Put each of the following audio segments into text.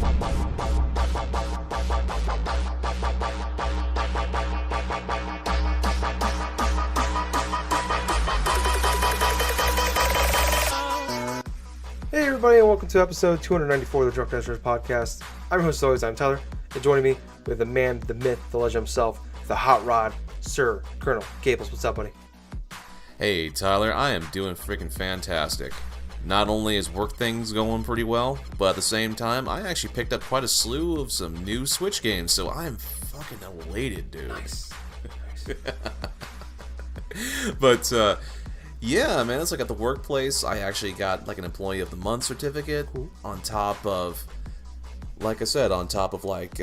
Hey everybody, and welcome to episode 294 of the Drunk Transference Podcast. I'm your host as always, I'm Tyler, and joining me with the man, the myth, the legend himself, the hot rod, Sir Colonel Gables. What's up, buddy? Hey Tyler, I am doing freaking fantastic. Not only is work things going pretty well, but at the same time, I actually picked up quite a slew of some new Switch games, so I'm fucking elated, dude. Nice. But, yeah, man, it's like at the workplace, I actually got like an Employee of the Month certificate on top of, like I said, on top of like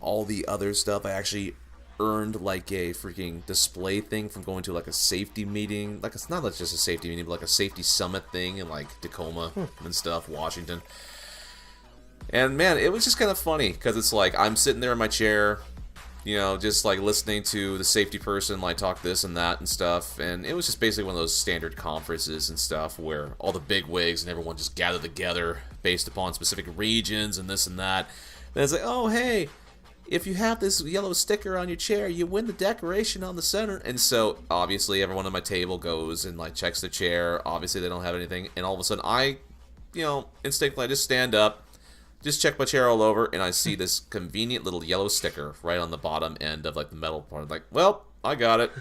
all the other stuff. I actually earned like a freaking display thing from going to like a safety meeting. Like it's not like just a safety meeting, but like a safety summit thing in like Tacoma and stuff, Washington. And man, it was just kind of funny because it's like I'm sitting there in my chair, you know, just like listening to the safety person like talk this and that and stuff, and it was just basically one of those standard conferences and stuff where all the big wigs and everyone just gathered together based upon specific regions and this and that. Then it's like, oh hey, if you have this yellow sticker on your chair, you win the decoration on the center. And so obviously everyone at my table goes and like checks the chair. Obviously they don't have anything, and all of a sudden I, you know, instinctively I just stand up, just check my chair all over, and I see this convenient little yellow sticker right on the bottom end of like the metal part. I'm like, well, I got it.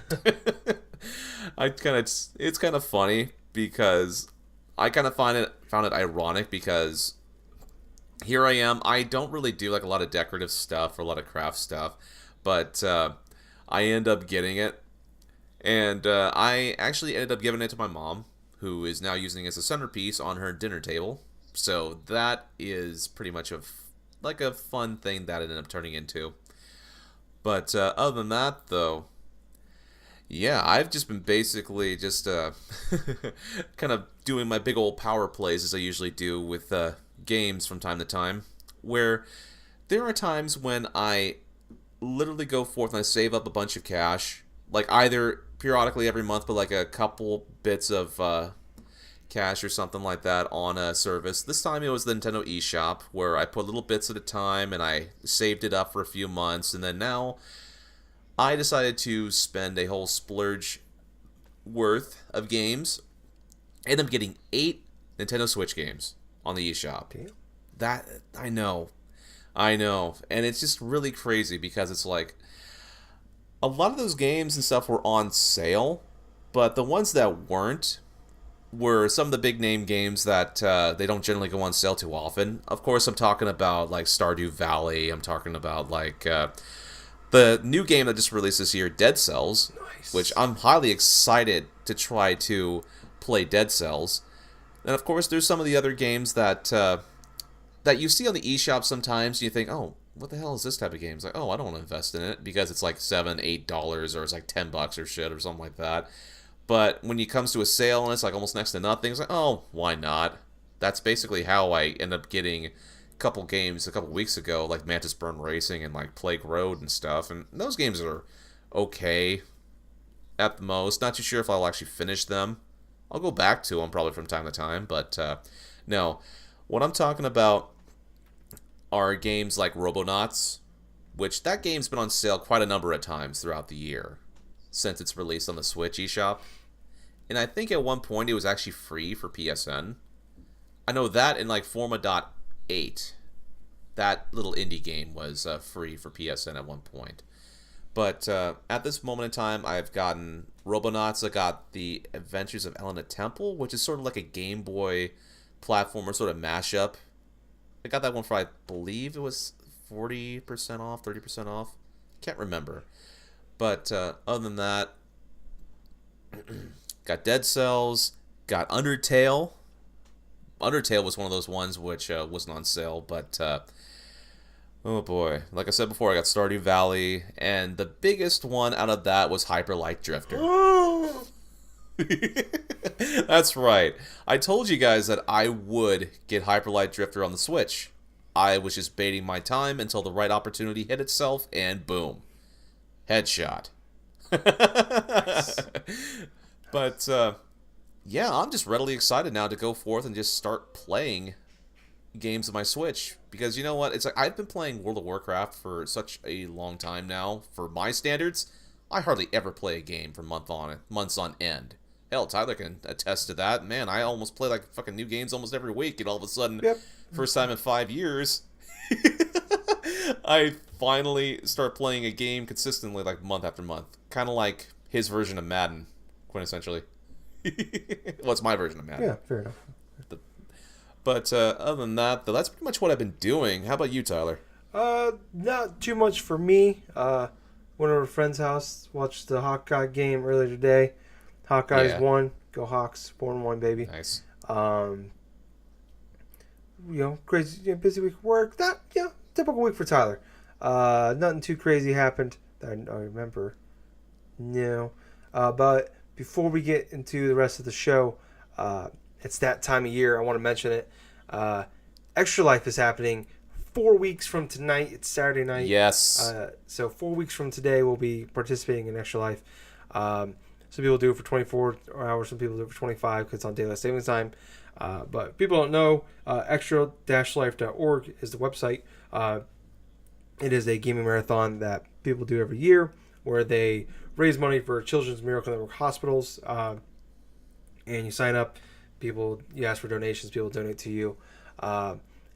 It's kind of funny because I kind of found it ironic because here I am. I don't really do like a lot of decorative stuff or a lot of craft stuff, but I end up getting it, and I actually ended up giving it to my mom, who is now using it as a centerpiece on her dinner table. So that is pretty much like a fun thing that it ended up turning into. But other than that, though, yeah, I've just been basically just kind of doing my big old power plays as I usually do with games from time to time, where there are times when I literally go forth and I save up a bunch of cash, like either periodically every month, but like a couple bits of cash or something like that on a service. This time it was the Nintendo eShop, where I put little bits at a time and I saved it up for a few months, and then now I decided to spend a whole splurge worth of games. I ended up getting 8 Nintendo Switch games on the eShop. Damn. That I know, and it's just really crazy because it's like a lot of those games and stuff were on sale, but the ones that weren't were some of the big name games that they don't generally go on sale too often. Of course, I'm talking about like Stardew Valley. I'm talking about like the new game that just released this year, Dead Cells, Nice. which I'm highly excited to try to play Dead Cells. And of course, there's some of the other games that that you see on the eShop sometimes. And you think, oh, what the hell is this type of game? It's like, oh, I don't want to invest in it because it's like $7, $8, or it's like $10 or shit or something like that. But when it comes to a sale and it's like almost next to nothing, it's like, oh, why not? That's basically how I end up getting a couple games a couple weeks ago, like Mantis Burn Racing and like Plague Road and stuff. And those games are okay at the most. Not too sure if I'll actually finish them. I'll go back to them probably from time to time, but no. What I'm talking about are games like Robonauts, which that game's been on sale quite a number of times throughout the year since it's released on the Switch eShop. And I think at one point it was actually free for PSN. I know that in like Forma.8, that little indie game was free for PSN at one point. But at this moment in time, I've gotten Robonauts. I got the Adventures of Elena Temple, which is sort of like a Game Boy platformer sort of mashup. I got that one for, I believe it was 40% off, 30% off. Can't remember. But other than that, got Dead Cells, got Undertale. Undertale was one of those ones which wasn't on sale, but oh boy. Like I said before, I got Stardew Valley, and the biggest one out of that was Hyper Light Drifter. That's right. I told you guys that I would get Hyper Light Drifter on the Switch. I was just baiting my time until the right opportunity hit itself, and boom. Headshot. But, yeah, I'm just readily excited now to go forth and just start playing, games on my Switch because you know what? It's like I've been playing World of Warcraft for such a long time now. For my standards, I hardly ever play a game for months on end. Hell, Tyler can attest to that. Man, I almost play like fucking new games almost every week, and all of a sudden, first time in 5 years, I finally start playing a game consistently, like month after month. Kind of like his version of Madden, quintessentially. Well, it's my version of Madden. Yeah, fair enough. But other than that, though, that's pretty much what I've been doing. How about you, Tyler? Not too much for me. Went over to a friend's house, watched the Hawkeye game earlier today. Hawkeyes won. Go Hawks. 4-1, baby. Nice. Crazy, busy week of work. Typical week for Tyler. Nothing too crazy happened that I remember. No. But before we get into the rest of the show, it's that time of year. I want to mention it. Extra Life is happening 4 weeks from tonight. It's Saturday night. Yes. So 4 weeks from today, we'll be participating in Extra Life. Some people do it for 24 hours. Some people do it for 25 because it's on daylight savings time. But people don't know, extra-life.org is the website. It is a gaming marathon that people do every year where they raise money for Children's Miracle Network hospitals. And you sign up. You ask for donations. People donate to you.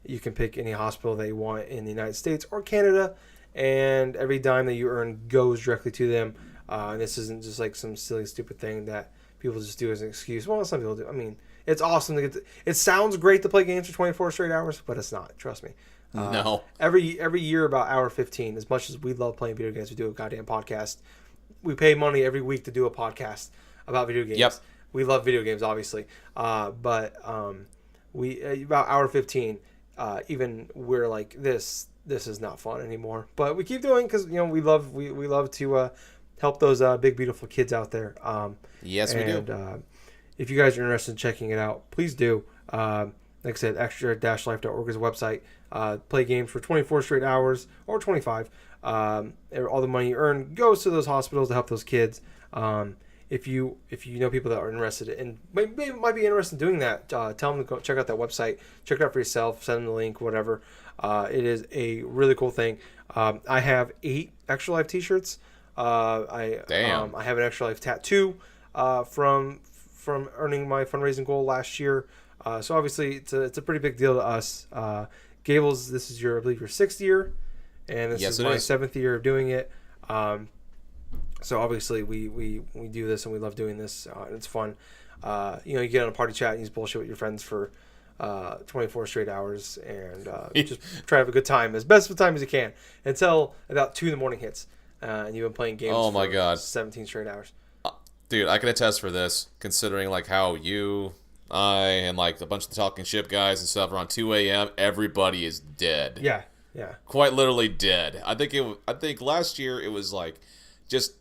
You can pick any hospital that you want in the United States or Canada. And every dime that you earn goes directly to them. And this isn't just like some silly, stupid thing that people just do as an excuse. Well, some people do. I mean, it's awesome to get. It sounds great to play games for 24 straight hours, but it's not. Trust me. No. Every year about hour 15. As much as we love playing video games, we do a goddamn podcast. We pay money every week to do a podcast about video games. Yep. We love video games, obviously. But we about hour 15. Even we're like this. This is not fun anymore. But we keep doing because we love to help those big beautiful kids out there. Yes, we do. If you guys are interested in checking it out, please do. Like I said, extra-life.org is a website. Play games for 24 straight hours or 25. All the money you earn goes to those hospitals to help those kids. If you know people that are interested and might be interested in doing that, tell them to go check out that website. Check it out for yourself. Send them the link, whatever. It is a really cool thing. I have 8 Extra Life t-shirts. I have an Extra Life tattoo from earning my fundraising goal last year. So obviously it's a pretty big deal to us. Gables, this is I believe your 6th year, and this is my 7th year of doing it. So obviously we do this and we love doing this, and it's fun. You get on a party chat and you just bullshit with your friends for 24 straight hours and just try to have a good time, as best of a time as you can, until about 2 in the morning hits, and you've been playing games for 17 straight hours. Dude, I can attest for this, considering like how you, I, and like a bunch of the talking ship guys and stuff around 2 a.m. Everybody is dead. Yeah. Quite literally dead. I think last year it was like just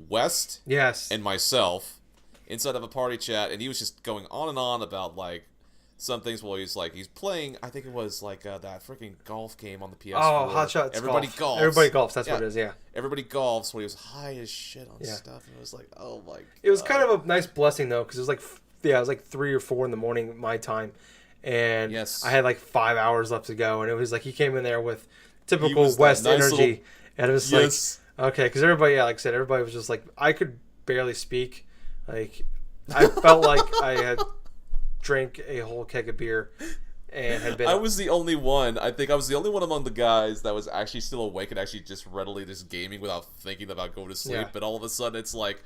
West, and myself inside of a party chat, and he was just going on and on about like some things while he's playing. I think it was like that freaking golf game on the PS4. Oh, Hot Shots. Everybody golfs. Everybody golfs. That's what it is. Yeah. Everybody golfs when he was high as shit on stuff, and it was like, oh my God. It was kind of a nice blessing though, because it was like 3 or 4 in the morning my time, and I had like 5 hours left to go, and it was like he came in there with typical West energy, and it was like, okay, because everybody, like I said, everybody was just like, I could barely speak, like I felt like I had drank a whole keg of beer and had been. I was the only one. I think I was the only one among the guys that was actually still awake and actually just readily just gaming without thinking about going to sleep. Yeah. But all of a sudden, it's like,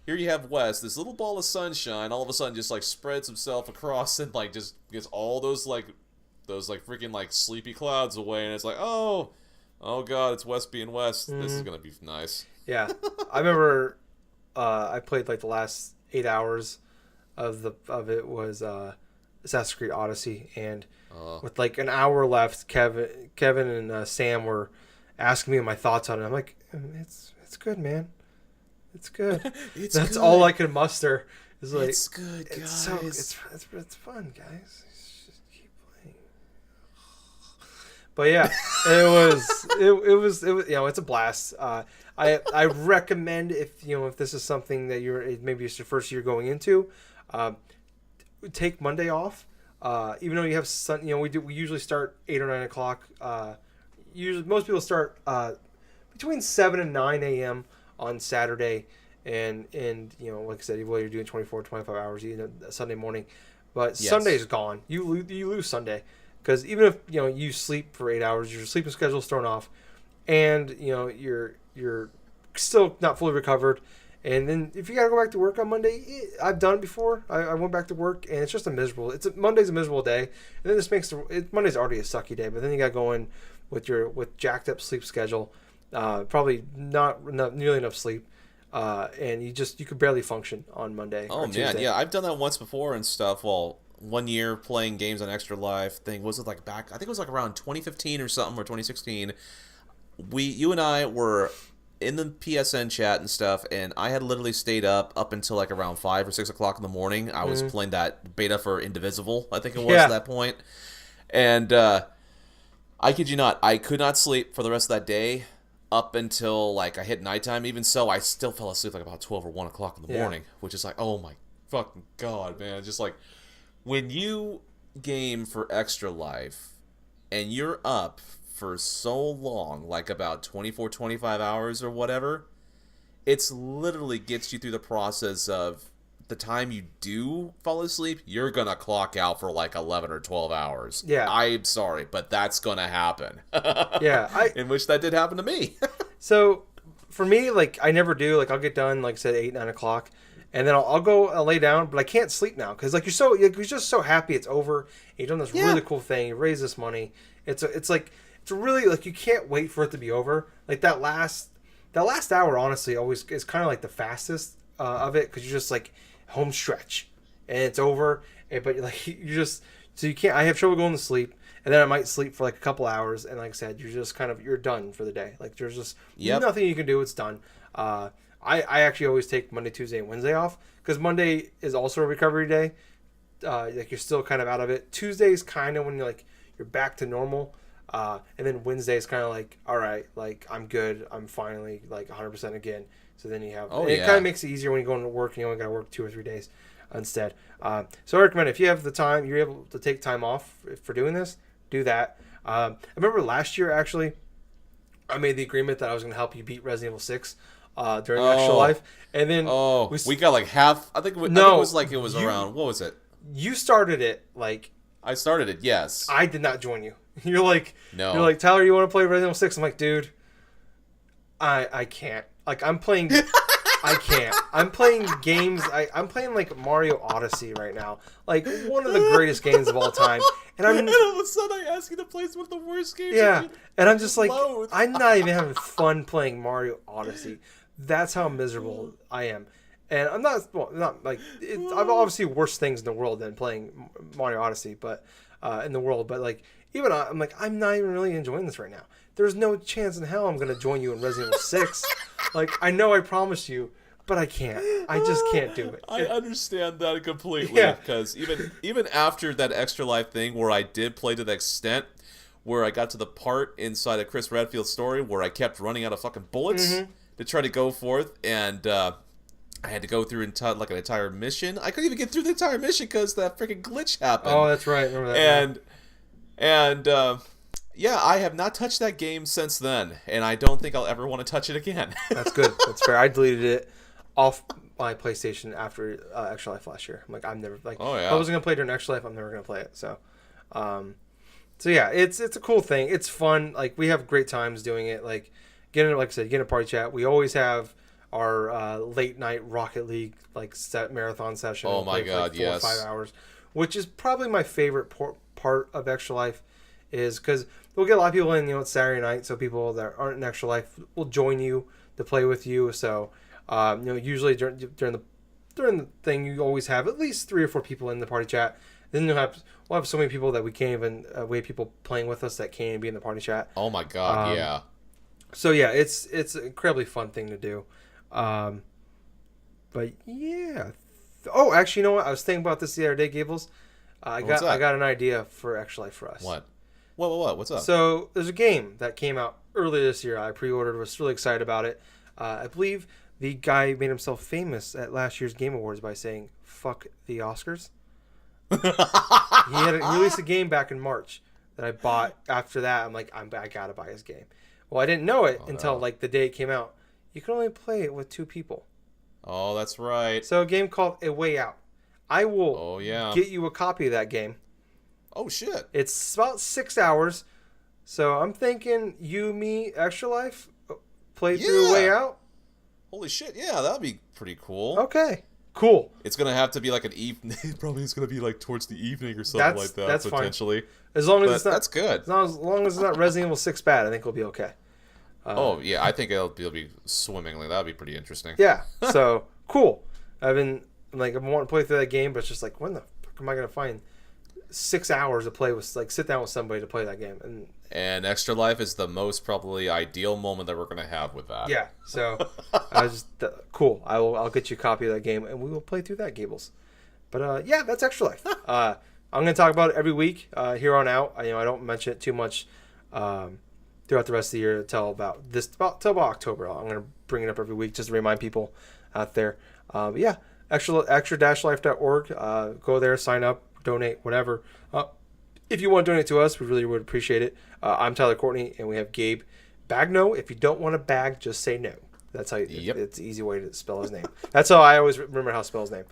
here you have Wes, this little ball of sunshine. All of a sudden, just like spreads himself across and like just gets all those freaking like sleepy clouds away, and it's like, oh God, it's Wes being Wes. This is gonna be nice. Yeah, I remember I played like the last 8 hours of it was Assassin's Creed Odyssey, and with like an hour left, Kevin and Sam were asking me my thoughts on it. I'm like, it's good, man. It's good. That's good. All I could muster. Is like, it's good, guys. It's fun, guys. Just keep playing. But yeah, it was it's a blast. I recommend if this is something that maybe it's your first year going into, take Monday off. Even though you have we usually start 8 or 9 o'clock. Usually most people start between 7 and 9 a.m. on Saturday, and like I said, well, you're doing 24, 25 hours Sunday morning, but Yes. Sunday's gone. You lose Sunday because even if you sleep for 8 hours, your sleeping schedule's thrown off, and you're still not fully recovered. And then if you gotta go back to work on Monday, I've done it before. I went back to work and it's just Monday's a miserable day, and then this makes Monday's already a sucky day. But then you got going with jacked up sleep schedule, probably not nearly enough sleep, and you could barely function on Monday. Oh or man, Tuesday. yeah, I've done that once before and stuff. Well, 1 year playing games on Extra Life thing, was it like back? I think it was like around 2015 or something, or 2016. You and I were in the PSN chat and stuff, and I had literally stayed up until like around 5 or 6 o'clock in the morning. I was playing that beta for Indivisible, I think it was at that point. And I kid you not, I could not sleep for the rest of that day up until like I hit nighttime. Even so, I still fell asleep like about 12 or 1 o'clock in the morning, which is like, oh my fucking god, man. Just like when you game for Extra Life and you're up for so long, like about 24, 25 hours or whatever, it's literally gets you through the process of the time you do fall asleep, you're gonna clock out for like 11 or 12 hours. Yeah. I'm sorry, but that's gonna happen. Yeah. In which that did happen to me. So for me, like I never do. Like I'll get done, like I said, 8, 9 o'clock, and then I'll lay down, but I can't sleep now because like you're just so happy it's over. You've done this really cool thing. You raised this money. It's really like you can't wait for it to be over. Like that last hour, honestly, always is kind of like the fastest of it because you're just like home stretch and it's over. But like you can't. I have trouble going to sleep, and then I might sleep for like a couple hours, and like I said, you're done for the day. Like there's just nothing you can do. It's done. I actually always take Monday, Tuesday, and Wednesday off because Monday is also a recovery day. Like you're still kind of out of it. Tuesday is kind of when you're back to normal. And then Wednesday is kind of like, all right, like I'm good. I'm finally like 100% again. So then you have, it kind of makes it easier when you go into work and you only got to work 2 or 3 days instead. So I recommend if you have the time, you're able to take time off for doing this, do that. I remember last year, actually, I made the agreement that I was going to help you beat Resident Evil 6 during Extra Life. And then we got like half, I think it was around, what was it? You started it like... I started it, yes. I did not join you. You're like, no. You're like, Tyler, you want to play Resident Evil 6? I'm like, dude, I can't. Like, I'm playing, I can't. I'm playing games. I'm playing like Mario Odyssey right now, like one of the greatest games of all time. And all of a sudden, I ask you to play one of the worst games. Yeah, and I'm just like, I'm not even having fun playing Mario Odyssey. That's how miserable I am. And I'm not like I've obviously worse things in the world than playing Mario Odyssey, but in the world, but like. Even I'm like, I'm not even really enjoying this right now. There's no chance in hell I'm going to join you in Resident Evil 6. Like, I know I promised you, but I can't. I just can't do it. I understand that completely. Yeah. Because even after that Extra Life thing where I did play to the extent where I got to the part inside of Chris Redfield's story where I kept running out of fucking bullets to try to go forth, and I had to go through an entire mission. I couldn't even get through the entire mission because that freaking glitch happened. Oh, that's right. Remember that. And I have not touched that game since then, and I don't think I'll ever want to touch it again. That's good. That's fair. I deleted it off my PlayStation after Extra Life last year. I'm like, I'm never like, if I wasn't gonna play during Extra Life, I'm never gonna play it. So, yeah, it's a cool thing. It's fun. Like we have great times doing it. Like getting a party chat. We always have our late night Rocket League marathon session. Oh my god, like 4 or 5 hours, which is probably my favorite part of Extra Life, is because we'll get a lot of people in. It's Saturday night, so people that aren't in Extra Life will join you to play with you. So usually during the thing, you always have at least 3 or 4 people in the party chat. Then we'll have so many people that we can't even we have people playing with us that can't even be in the party chat. Oh my god, yeah. So yeah, it's an incredibly fun thing to do. But yeah. Oh, actually, you know what? I was thinking about this the other day, Gables. I got an idea for Extra Life for us. What? What's up? So there's a game that came out earlier this year. I pre-ordered. Was really excited about it. I believe the guy made himself famous at last year's Game Awards by saying "fuck the Oscars." He released a game back in March that I bought. After that, I'm like, I gotta buy his game. Well, I didn't know it until like the day it came out. You can only play it with 2 people. Oh, that's right. So a game called A Way Out. I will get you a copy of that game. Oh, shit. It's about 6 hours. So I'm thinking you, me, Extra Life, play through A Way Out. Holy shit, yeah, that'd be pretty cool. Okay, cool. It's going to have to be like an evening. Probably it's going to be like towards the evening or something like that, that's potentially. Fine. As long as it's not, that's good. As long as it's not Resident Evil 6 bad, I think we'll be okay. Yeah, I think it'll be swimmingly. That'd be pretty interesting. Yeah, so cool. I've been like, I want to play through that game, but it's just like, when the fuck am I going to find 6 hours to play with, like, sit down with somebody to play that game? And Extra Life is the most probably ideal moment that we're going to have with that. Yeah, so I was just cool. I'll get you a copy of that game, and we will play through that, Gables. But yeah, that's Extra Life. I'm going to talk about it every week here on out. I don't mention it too much throughout the rest of the year till about October. I'm going to bring it up every week just to remind people out there. But yeah, extra-life.org. Go there, sign up, donate, whatever. If you want to donate to us, we really would appreciate it. I'm Tyler Courtney, and we have Gabe Bagno. If you don't want to bag, just say no. That's how it's an easy way to spell his name. That's how I always remember how to spell his name.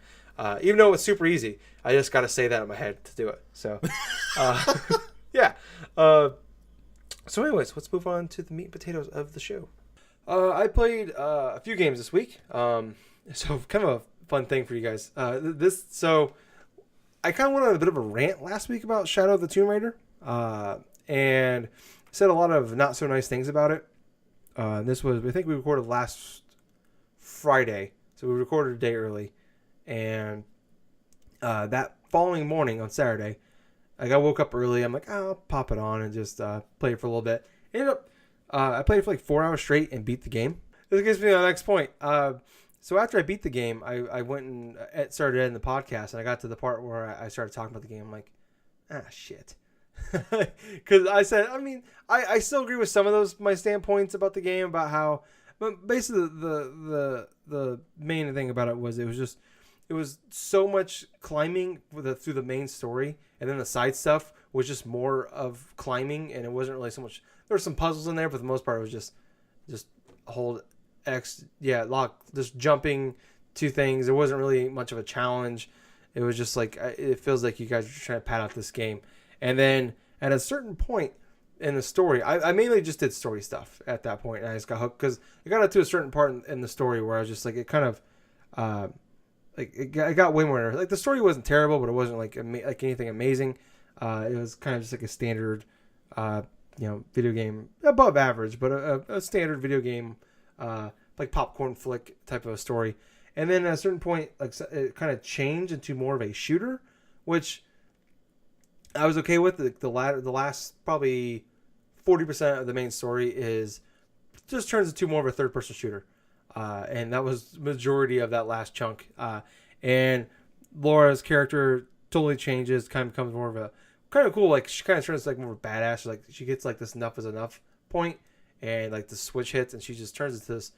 Even though it's super easy, I just got to say that in my head to do it. So, yeah. So anyways, let's move on to the meat and potatoes of the show. I played a few games this week. So kind of a fun thing for you guys. I kind of went on a bit of a rant last week about Shadow of the Tomb Raider, and said a lot of not so nice things about it. I think we recorded last Friday, so we recorded a day early, and that following morning on Saturday, I woke up early. I'm like, I'll pop it on and just play it for a little bit. Ended up, I played it for like 4 hours straight and beat the game. This gets me to the next point. So after I beat the game, I went and started editing the podcast, and I got to the part where I started talking about the game. I'm like, shit. Because I said, I still agree with some of my standpoints about the game, about how, but basically the main thing about it was it was so much climbing through the main story, and then the side stuff was just more of climbing, and it wasn't really so much. There were some puzzles in there, but for the most part, it was just hold X, lock, just jumping to things. There wasn't really much of a challenge. It was just like, it feels like you guys are trying to pad out this game. And then at a certain point in the story, I mainly just did story stuff at that point, and I just got hooked because it got up to a certain part in the story where I was just like, it kind of it got way more like, the story wasn't terrible, but it wasn't like anything amazing. It was kind of just like a standard video game, above average, but a standard video game, like popcorn flick type of a story. And then at a certain point, like, it kind of changed into more of a shooter, which I was okay with. The last probably 40% of the main story just turns into more of a third-person shooter, and that was the majority of that last chunk. And Laura's character totally changes, kind of becomes more of a kind of cool. Like, she kind of turns like more of a badass. Like, she gets like this enough is enough point, and like the switch hits, and she just turns into this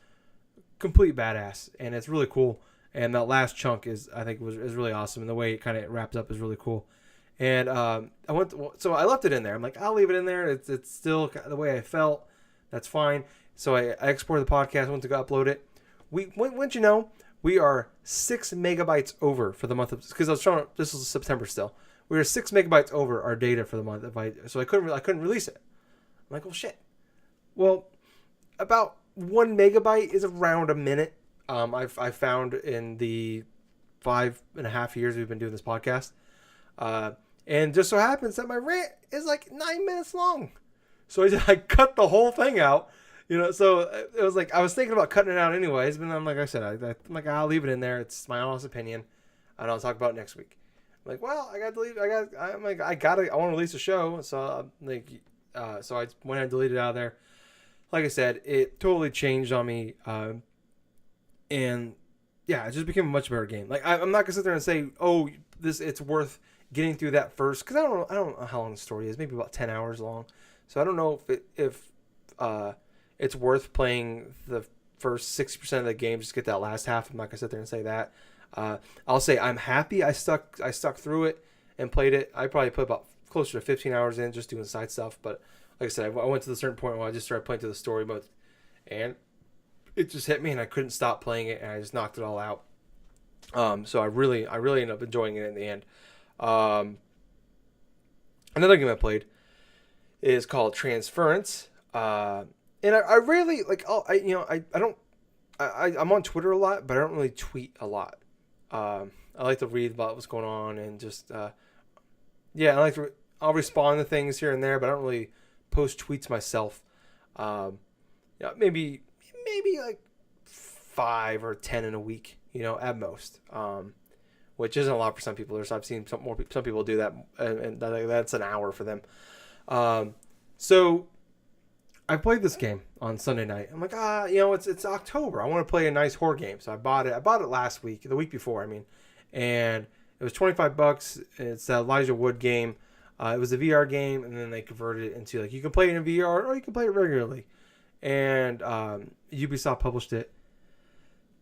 complete badass, and it's really cool. And that last chunk is really awesome, and the way it kind of wraps up is really cool. And I left it in there. I'm like, I'll leave it in there. It's still the way I felt. That's fine. So I exported the podcast, went to go upload it. We are 6 megabytes over for the month of, because I was trying to, this was September still. We were 6 megabytes over our data for the month. So I couldn't release it. I'm like, well, shit. Well, about 1 megabyte is around a minute. I found in the 5.5 years we've been doing this podcast. And just so happens that my rant is like 9 minutes long. So I cut the whole thing out, so it was like, I was thinking about cutting it out anyways, but I'm like, I said, I'm like, I'll leave it in there. It's my honest opinion, and I'll talk about it next week. I'm like, well, I want to release a show. So so I went and deleted it out of there. Like I said, it totally changed on me. And yeah, it just became a much better game. Like, I'm not gonna sit there and say, oh, it's worth getting through that first, because I don't know how long the story is. Maybe about 10 hours long. So I don't know if it's worth playing the first 60% of the game just to get that last half. I'm not gonna sit there and say that. I'll say I'm happy I stuck through it, and played it. I probably put about closer to 15 hours in just doing side stuff. But like I said, I went to the certain point where I just started playing through the story mode, and it just hit me, and I couldn't stop playing it, and I just knocked it all out. So I really ended up enjoying it in the end. Another game I played is called Transference, and I rarely like. I'm on Twitter a lot, but I don't really tweet a lot. I like to read about what's going on and just I'll respond to things here and there, but I don't really post tweets myself. Maybe like 5 or 10 in a week, at most. Which isn't a lot for some people. I've seen some people do that, and that's an hour for them. So I played this game on Sunday night. I'm like, it's October. I want to play a nice horror game. So I bought it. I bought it the week before, and it was $25. It's the Elijah Wood game. It was a VR game, and then they converted it into you can play it in VR or you can play it regularly. And Ubisoft published it.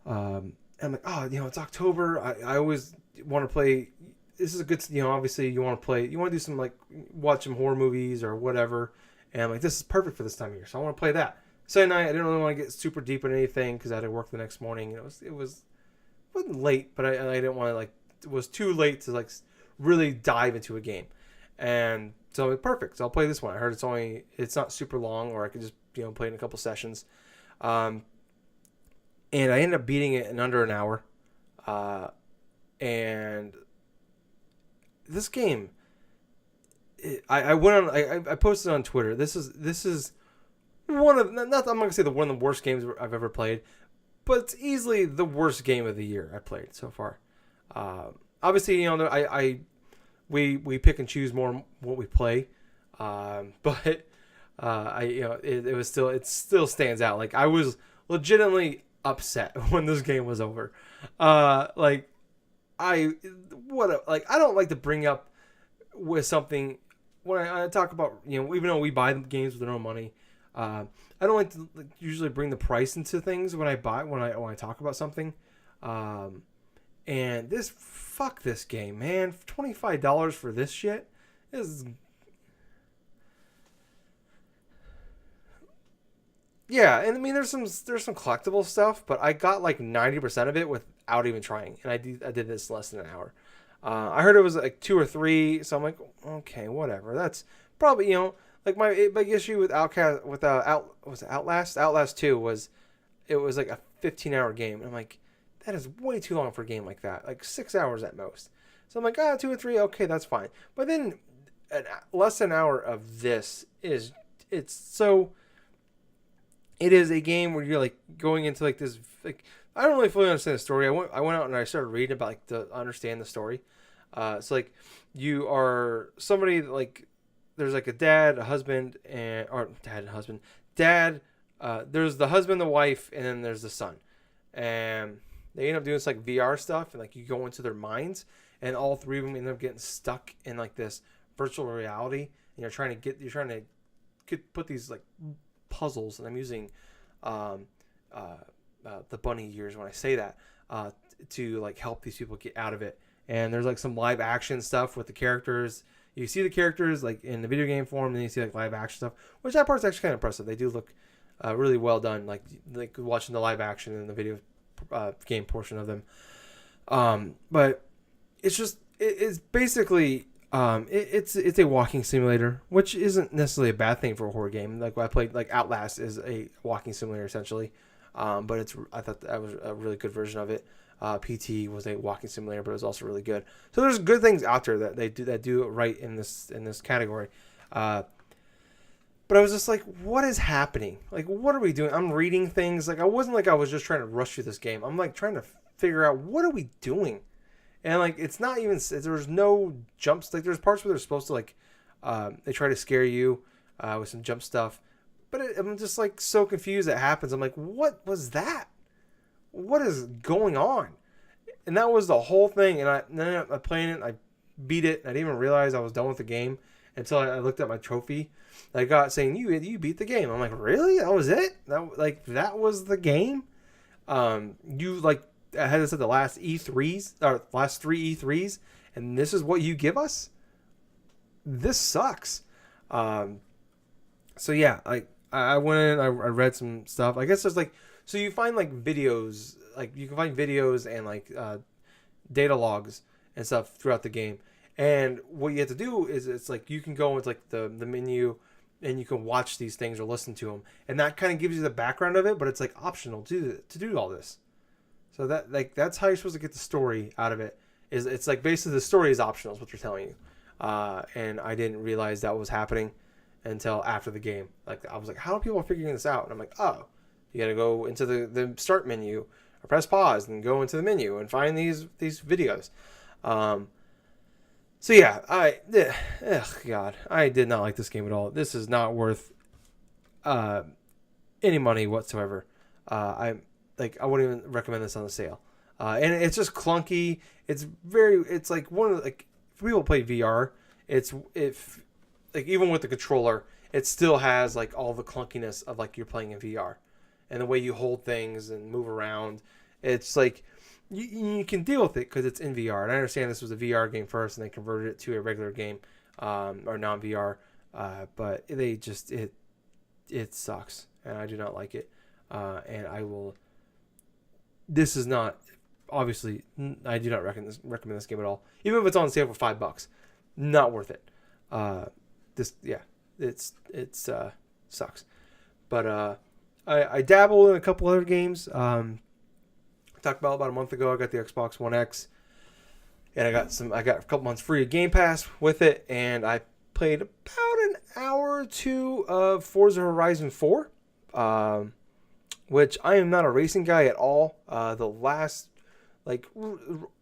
And I'm like, it's October. I always want to play. This is a good, obviously you want to do some watch some horror movies or whatever. And I'm like, this is perfect for this time of year. So I want to play that. Sunday night, I didn't really want to get super deep in anything because I had to work the next morning. And it wasn't late, but I didn't want to it was too late to really dive into a game. And so I'm like, perfect. So I'll play this one. I heard it's not super long, or I could just, play it in a couple sessions. And I ended up beating it in under an hour. And this game, I went on. I posted on Twitter. This is one of, not I'm not gonna say one of the worst games I've ever played, but it's easily the worst game of the year I played so far. Obviously, we pick and choose more what we play, but it still stands out. I was legitimately upset when this game was over. I don't like to bring up with something when I talk about, even though we buy games with our own money, I don't like to usually bring the price into things when I talk about something. And fuck this game, man. $25 for this shit is. Yeah, and there's some collectible stuff, but I got 90% of it without even trying, and I did this less than an hour. I heard it was 2 or 3, so I'm like, okay, whatever. That's probably my big issue with Outlast. Outlast 2 was a 15-hour game, and I'm like, that is way too long for a game like that, 6 hours at most. So I'm like, 2 or 3, okay, that's fine. But then less than an hour of this it is a game where you're going into this I don't really fully understand the story. I went out and I started reading about to understand the story. So you are somebody there's a dad, a husband, there's the husband, the wife, and then there's the son, and they end up doing this VR stuff, and you go into their minds, and all three of them end up getting stuck in this virtual reality, and you're trying to put these puzzles, and I'm using the bunny ears when I say that, to help these people get out of it. And there's some live action stuff with the characters. You see the characters in the video game form, and then you see live action stuff, which that part's actually kind of impressive. They do look really well done, like watching the live action and the video game portion of them. But it's basically it's a walking simulator, which isn't necessarily a bad thing for a horror game. I played Outlast is a walking simulator essentially, but I thought that was a really good version of it. PT was a walking simulator, but it was also really good. So there's good things out there that do it right in this category. But I was just what is happening? What are we doing? I'm reading things. I wasn't I was just trying to rush through this game. I'm trying to figure out what are we doing. And it's not even, there's no jumps. There's parts where they're supposed to they try to scare you with some jump stuff. But I'm just so confused that happens. I'm what was that? What is going on? And that was the whole thing. And then I playing it, I beat it. I didn't even realize I was done with the game until I looked at my trophy. I got saying you beat the game. I'm really? That was it? That was the game? I had this at the last E3s or last 3 E3s, and this is what you give us. This sucks. So yeah, I went in, I read some stuff. I guess there's like, so you find like videos, like you can find videos and like data logs and stuff throughout the game. And what you have to do is it's like you can go into like the menu and you can watch these things or listen to them, and that kind of gives you the background of it, but it's like optional to do all this. So that like that's how you're supposed to get the story out of it. Is it's like basically the story is optional is what they're telling you. And I didn't realize that was happening until after the game. Like I was like, how are people figuring this out? And I'm like, oh, you got to go into the start menu or press pause and go into the menu and find these videos. So yeah, God, I did not like this game at all. This is not worth any money whatsoever. I wouldn't even recommend this on the sale. And it's just clunky. It's like one of the, like for people who play VR, like even with the controller, it still has like all the clunkiness of like you're playing in VR, and the way you hold things and move around. It's like you can deal with it because it's in VR. And I understand this was a VR game first, and they converted it to a regular game or non-VR. But they just it sucks, and I do not like it. And I will. This is not obviously. I do not recommend this game at all. Even if it's on sale for $5, not worth it. It's sucks. But I dabble in a couple other games. Talked about a month ago. I got the Xbox One X, and I got a couple months free of Game Pass with it, and I played about an hour or two of Forza Horizon 4, which I am not a racing guy at all. The last like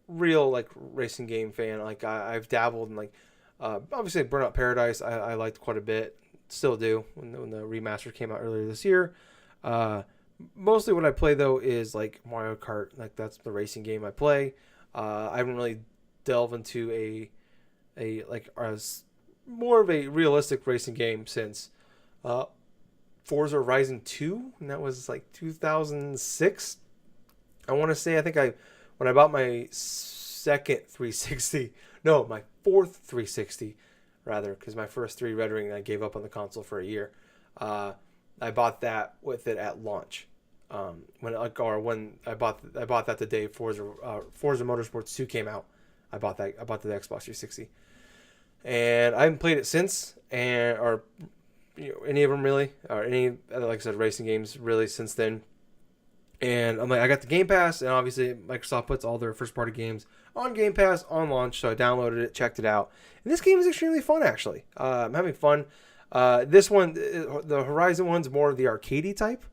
real like racing game fan, like I've dabbled in like obviously Burnout Paradise. I liked quite a bit, still do when the remaster came out earlier this year. Mostly what I play though is like Mario Kart. Like that's the racing game I play. I haven't really delved into a more of a realistic racing game since Forza Horizon 2, and that was like 2006. I want to say when I bought my second 360, no, my fourth 360 rather, because my first 3 Red Ring I gave up on the console for a year. I bought that with it at launch. When I bought that the day Forza Motorsports 2 came out. I bought the Xbox 360, and I haven't played it since, or any of them really, or any other, like I said, racing games really since then. And I'm like, I got the Game Pass, and obviously Microsoft puts all their first party games on Game Pass on launch, so I downloaded it, checked it out, and this game is extremely fun actually. I'm having fun. This one, the Horizon one's more of the arcadey type.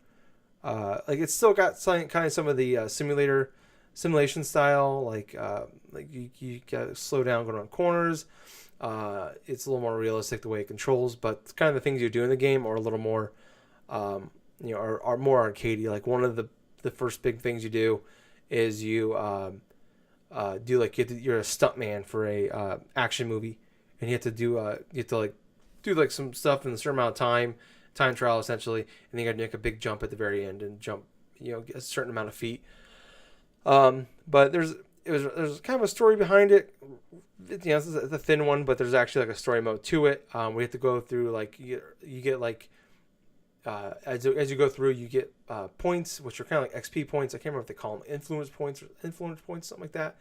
Like it's still got some of the simulation style, like you gotta slow down going around corners. It's a little more realistic the way it controls, but kind of the things you do in the game are a little more, are more arcadey. Like one of the first big things you do is you do like you're a stuntman for a action movie, and you have to do like some stuff in a certain amount of time trial essentially, and then you got to make a big jump at the very end and jump a certain amount of feet. But there's kind of a story behind it. It's a thin one, but there's actually like a story mode to it. We have to go through like you get like as you go through, you get points, which are kind of like XP points. I can't remember if they call them influence points, something like that.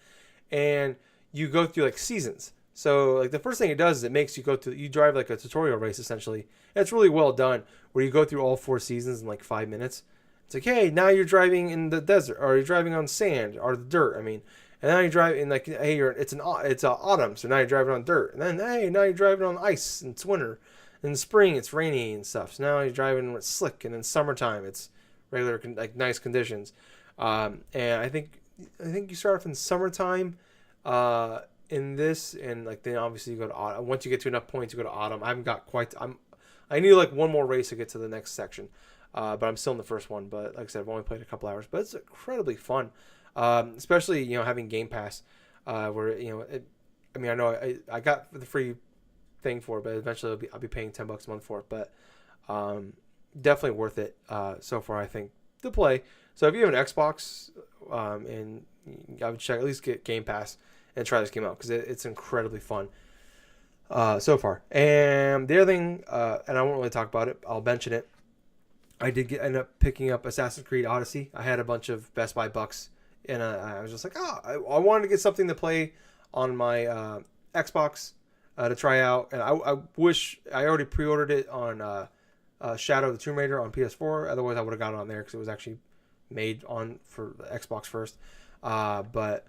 And you go through like seasons. So like the first thing it does is it makes you drive like a tutorial race essentially. And it's really well done, where you go through all 4 seasons in like 5 minutes. It's like, hey, now you're driving in the desert, or you're driving on sand or the dirt. I mean, and now you're driving like, hey, it's autumn, so now you're driving on dirt. And then hey, now you're driving on ice, and it's winter. In the spring, it's rainy and stuff. So now you're driving when it's slick, and in summertime, it's regular like nice conditions. And I think you start off in summertime. In this, and like then obviously you go to autumn. Once you get to enough points, you go to autumn. I need like one more race to get to the next section, but I'm still in the first one. But like I said, I've only played a couple hours, but it's incredibly fun, especially having Game Pass, where I know I got the free thing for it, but eventually I'll be paying $10 a month for it. But definitely worth it so far, I think, to play. So if you have an Xbox, and I would check, at least get Game Pass and try this game out because it's incredibly fun so far. And the other thing, and I won't really talk about it, I'll mention it. I did end up picking up Assassin's Creed Odyssey. I had a bunch of Best Buy bucks, and I was just like, I wanted to get something to play on my Xbox to try out. And I wish I already pre-ordered it on Shadow of the Tomb Raider on PS4. Otherwise, I would have got it on there because it was actually made for the Xbox first. But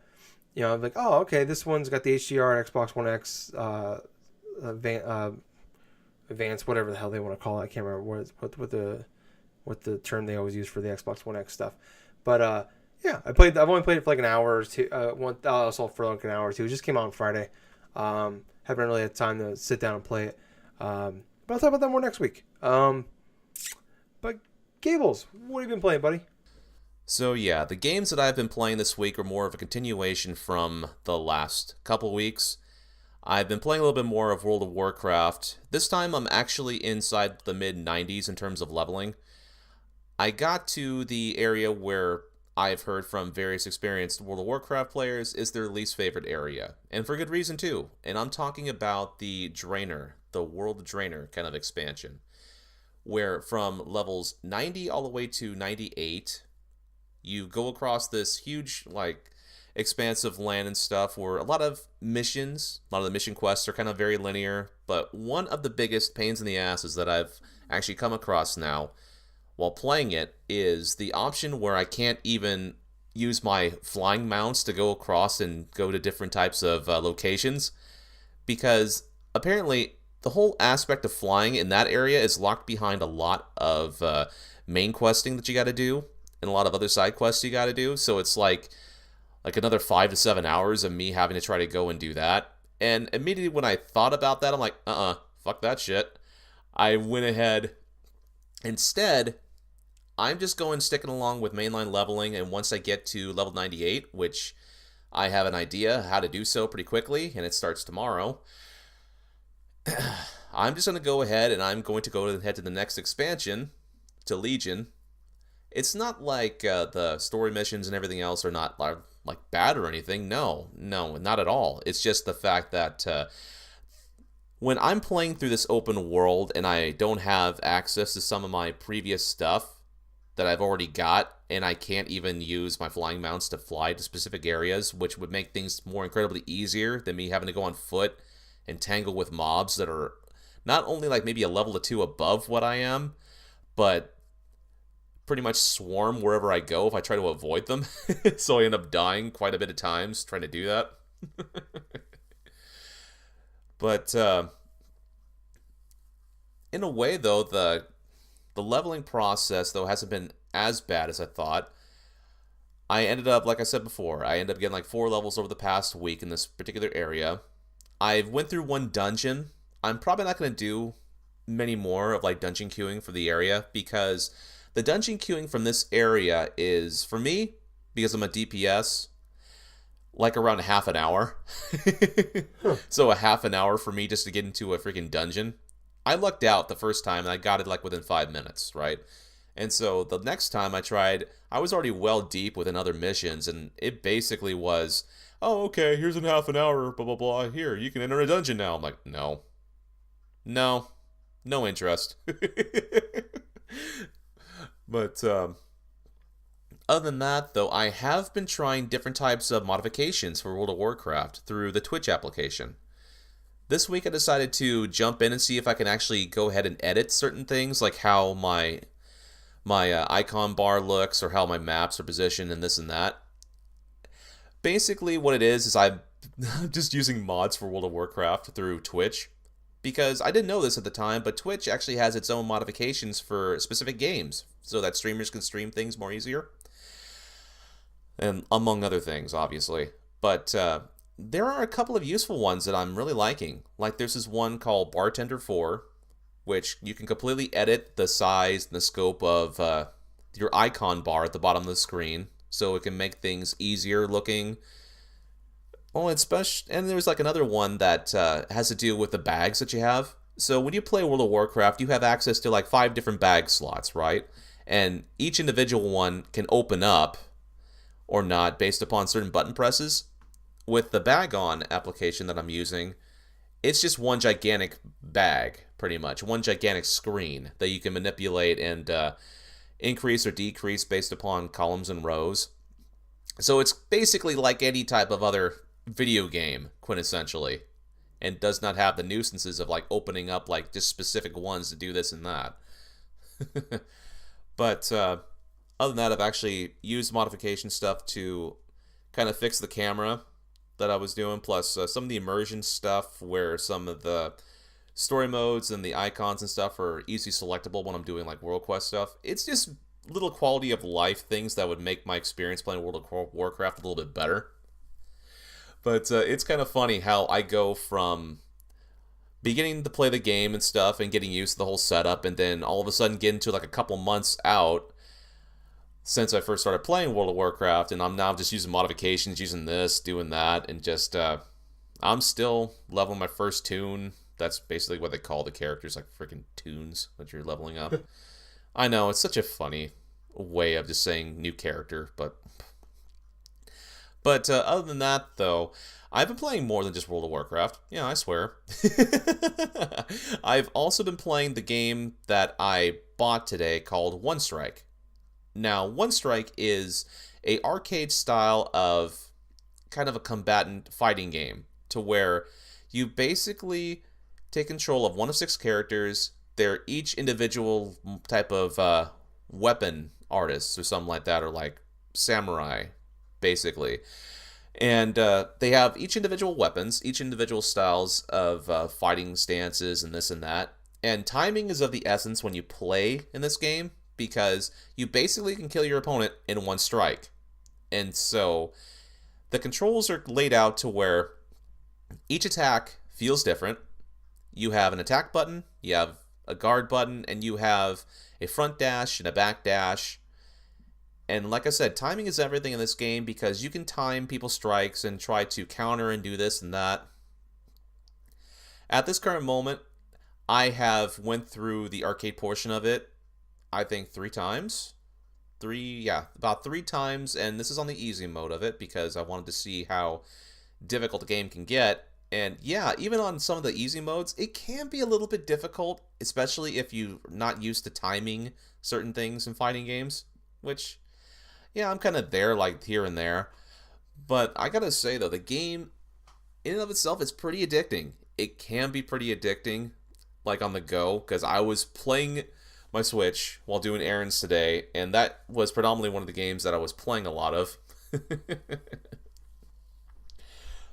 I'm like, oh, okay, this one's got the HDR Xbox One X Advanced, whatever the hell they want to call it. I can't remember what the term they always use for the Xbox One X stuff. But yeah, I've only played it for like an hour or two. Also for like an hour or two. It just came out on Friday. Haven't really had time to sit down and play it. But I'll talk about that more next week. But Gables, what have you been playing, buddy? So yeah, the games that I've been playing this week are more of a continuation from the last couple weeks. I've been playing a little bit more of World of Warcraft. This time I'm actually inside the mid-90s in terms of leveling. I got to the area where I've heard from various experienced World of Warcraft players is their least favorite area. And for good reason too. And I'm talking about the Draenor, the World Draenor kind of expansion. Where from levels 90 all the way to 98, you go across this huge, expansive land and stuff where a lot of the mission quests are kind of very linear. But one of the biggest pains in the asses that I've actually come across now while playing it is the option where I can't even use my flying mounts to go across and go to different types of locations, because apparently the whole aspect of flying in that area is locked behind a lot of main questing that you got to do and a lot of other side quests you got to do. So it's like another 5 to 7 hours of me having to try to go and do that. And immediately when I thought about that, I'm like, fuck that shit. I went ahead. Instead, I'm just sticking along with mainline leveling, and once I get to level 98, which I have an idea how to do so pretty quickly, and it starts tomorrow, I'm just going to go ahead and I'm going to head to the next expansion, to Legion. It's not like the story missions and everything else are not like bad or anything. No, not at all. It's just the fact that when I'm playing through this open world and I don't have access to some of my previous stuff that I've already got, and I can't even use my flying mounts to fly to specific areas, which would make things more incredibly easier than me having to go on foot and tangle with mobs that are not only maybe a level or two above what I am, but pretty much swarm wherever I go if I try to avoid them. So I end up dying quite a bit of times trying to do that. But in a way, though, the leveling process, though, hasn't been as bad as I thought. I ended up, like I said before, getting 4 levels over the past week in this particular area. I went through one dungeon. I'm probably not going to do many more of dungeon queuing for the area, because the dungeon queuing from this area is, for me, because I'm a DPS, around a half an hour. So a half an hour for me just to get into a freaking dungeon. I lucked out the first time and I got it within 5 minutes, right? And so the next time I tried, I was already well deep within other missions, and it basically was, oh, okay, here's in half an hour, blah, blah, blah, here, you can enter a dungeon now. I'm like, no interest. But other than that, though, I have been trying different types of modifications for World of Warcraft through the Twitch application. This week I decided to jump in and see if I can actually go ahead and edit certain things, like how my icon bar looks or how my maps are positioned and this and that. Basically what it is I'm just using mods for World of Warcraft through Twitch, because I didn't know this at the time, but Twitch actually has its own modifications for specific games so that streamers can stream things more easier, and among other things, obviously. But there are a couple of useful ones that I'm really liking. There's this one called Bartender 4, which you can completely edit the size and the scope of your icon bar at the bottom of the screen, so it can make things easier looking. Oh, and there's another one that has to do with the bags that you have. So when you play World of Warcraft, you have access to 5 different bag slots, right? And each individual one can open up or not based upon certain button presses. with the bag on application that I'm using, it's just one gigantic bag, pretty much. One gigantic screen that you can manipulate and increase or decrease based upon columns and rows. So it's basically like any type of other video game, quintessentially, and does not have the nuisances of like opening up like just specific ones to do this and that. But other than that, I've actually used modification stuff to kind of fix the camera that I was doing, plus some of the immersion stuff where some of the story modes and the icons and stuff are easily selectable when I'm doing like World Quest stuff. It's just little quality of life things that would make my experience playing World of Warcraft a little bit better. But it's kind of funny how I go from beginning to play the game and stuff and getting used to the whole setup, and then all of a sudden get into like a couple months out since I first started playing World of Warcraft, and I'm now just using modifications, using this, doing that, and just I'm still leveling my first toon. That's basically what they call the characters, like freaking toons that you're leveling up. I know, it's such a funny way of just saying new character, but other than that, though, I've been playing more than just World of Warcraft. Yeah, I swear. I've also been playing the game that I bought today called One Strike. Now, One Strike is a arcade style of kind of a combatant fighting game to where you basically take control of one of 6 characters. They're each individual type of weapon artists or something like that, or like samurai, basically. And they have each individual weapons, each individual styles of fighting stances and this and that. And timing is of the essence when you play in this game, because you basically can kill your opponent in one strike. And so the controls are laid out to where each attack feels different. You have an attack button, you have a guard button, and you have a front dash and a back dash. And like I said, timing is everything in this game, because you can time people's strikes and try to counter and do this and that. At this current moment, I have went through the arcade portion of it, I think 3 times. About 3 times, and this is on the easy mode of it because I wanted to see how difficult the game can get. And yeah, even on some of the easy modes, it can be a little bit difficult, especially if you're not used to timing certain things in fighting games, which, yeah, I'm kind of there, like, here and there. But I gotta say, though, the game, in and of itself, is pretty addicting. It can be pretty addicting, like, on the go, because I was playing my Switch while doing errands today, and that was predominantly one of the games that I was playing a lot of.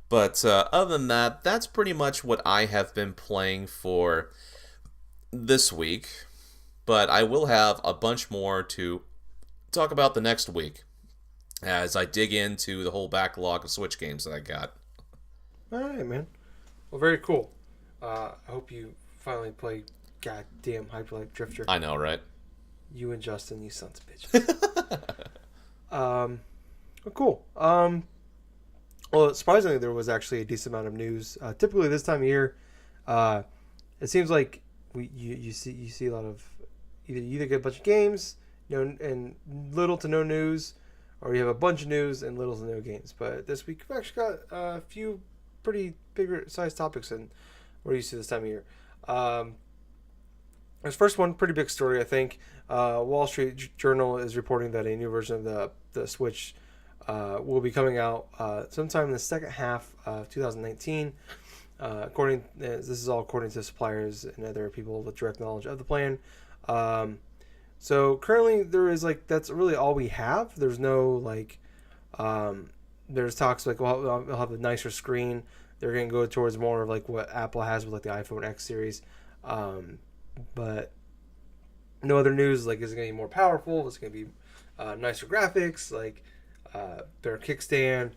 But other than that, that's pretty much what I have been playing for this week. But I will have a bunch more to talk about the next week as I dig into the whole backlog of Switch games that I got. All right, man. Well, very cool. I hope you finally play goddamn Hyperlight Drifter. I know, right? You and Justin, you sons of bitches. Well, cool. Well, surprisingly, there was actually a decent amount of news. Typically, this time of year, it seems like you see a lot of either get a bunch of games, and little to no news, or you have a bunch of news and little to no games. But this week, we've actually got a few pretty bigger sized topics than we're used to this time of year. This first one, pretty big story, I think. Wall Street Journal is reporting that a new version of the Switch will be coming out sometime in the second half of 2019. This is all according to suppliers and other people with direct knowledge of the plan. So currently there is that's really all we have. There's no there's talks we'll have a nicer screen. They're going to go towards more of what Apple has with the iPhone X series. But no other news. Is it going to be more powerful? Is it going to be nicer graphics? Better kickstand,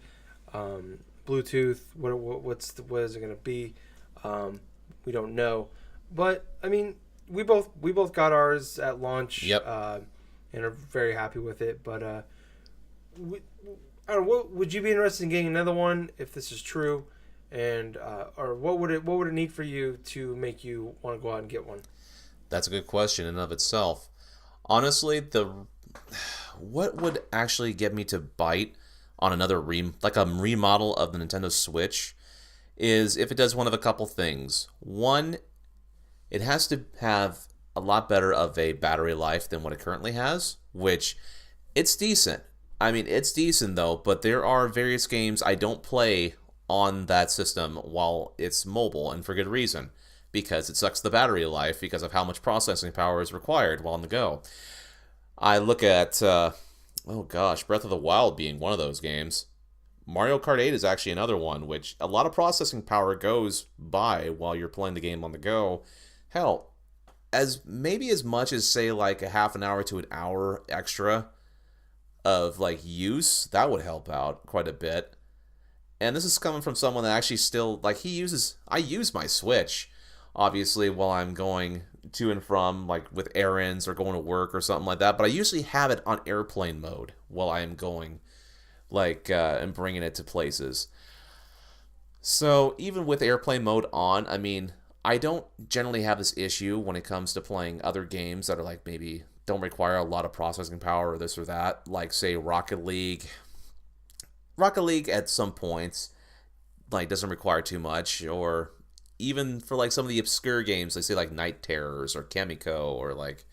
Bluetooth. What is it going to be? We don't know. But I mean, we both got ours at launch. Yep. And are very happy with it. But I don't know. What would you be interested in getting another one if this is true? And or what would it need for you to make you want to go out and get one? That's a good question in and of itself. Honestly, what would actually get me to bite on another like a remodel of the Nintendo Switch is if it does one of a couple things. One, it has to have a lot better of a battery life than what it currently has, which it's decent. I mean, it's decent though, but there are various games I don't play on that system while it's mobile, and for good reason, because it sucks the battery life because of how much processing power is required while on the go. I look at, oh gosh, Breath of the Wild being one of those games. Mario Kart 8 is actually another one, which a lot of processing power goes by while you're playing the game on the go. Hell, as much as say like a half an hour to an hour extra of like use, that would help out quite a bit. And this is coming from someone that actually still like I use my Switch obviously while I'm going to and from like with errands or going to work or something like that, but I usually have it on airplane mode while I am going like and bringing it to places. So even with airplane mode on, I mean, I don't generally have this issue when it comes to playing other games that are like maybe don't require a lot of processing power or this or that, like say Rocket League. Rocket League at some points like doesn't require too much, or even for like some of the obscure games, they say like Night Terrors or Kamiko or like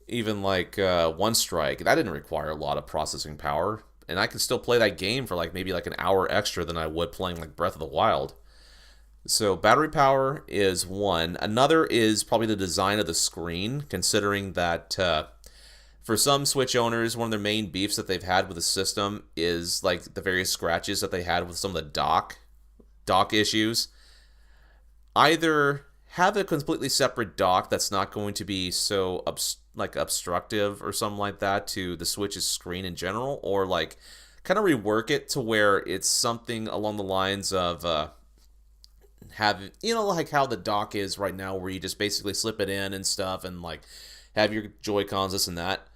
even like One Strike, that didn't require a lot of processing power, and I could still play that game for like maybe like an hour extra than I would playing like Breath of the Wild. So battery power is one. Another is probably the design of the screen, considering that for some Switch owners, one of their main beefs that they've had with the system is like the various scratches that they had with some of the dock issues. Either have a completely separate dock that's not going to be so obstructive or something like that to the Switch's screen in general, or like kind of rework it to where it's something along the lines of have, you know, like how the dock is right now, where you just basically slip it in and stuff and like have your Joy-Cons, this and that,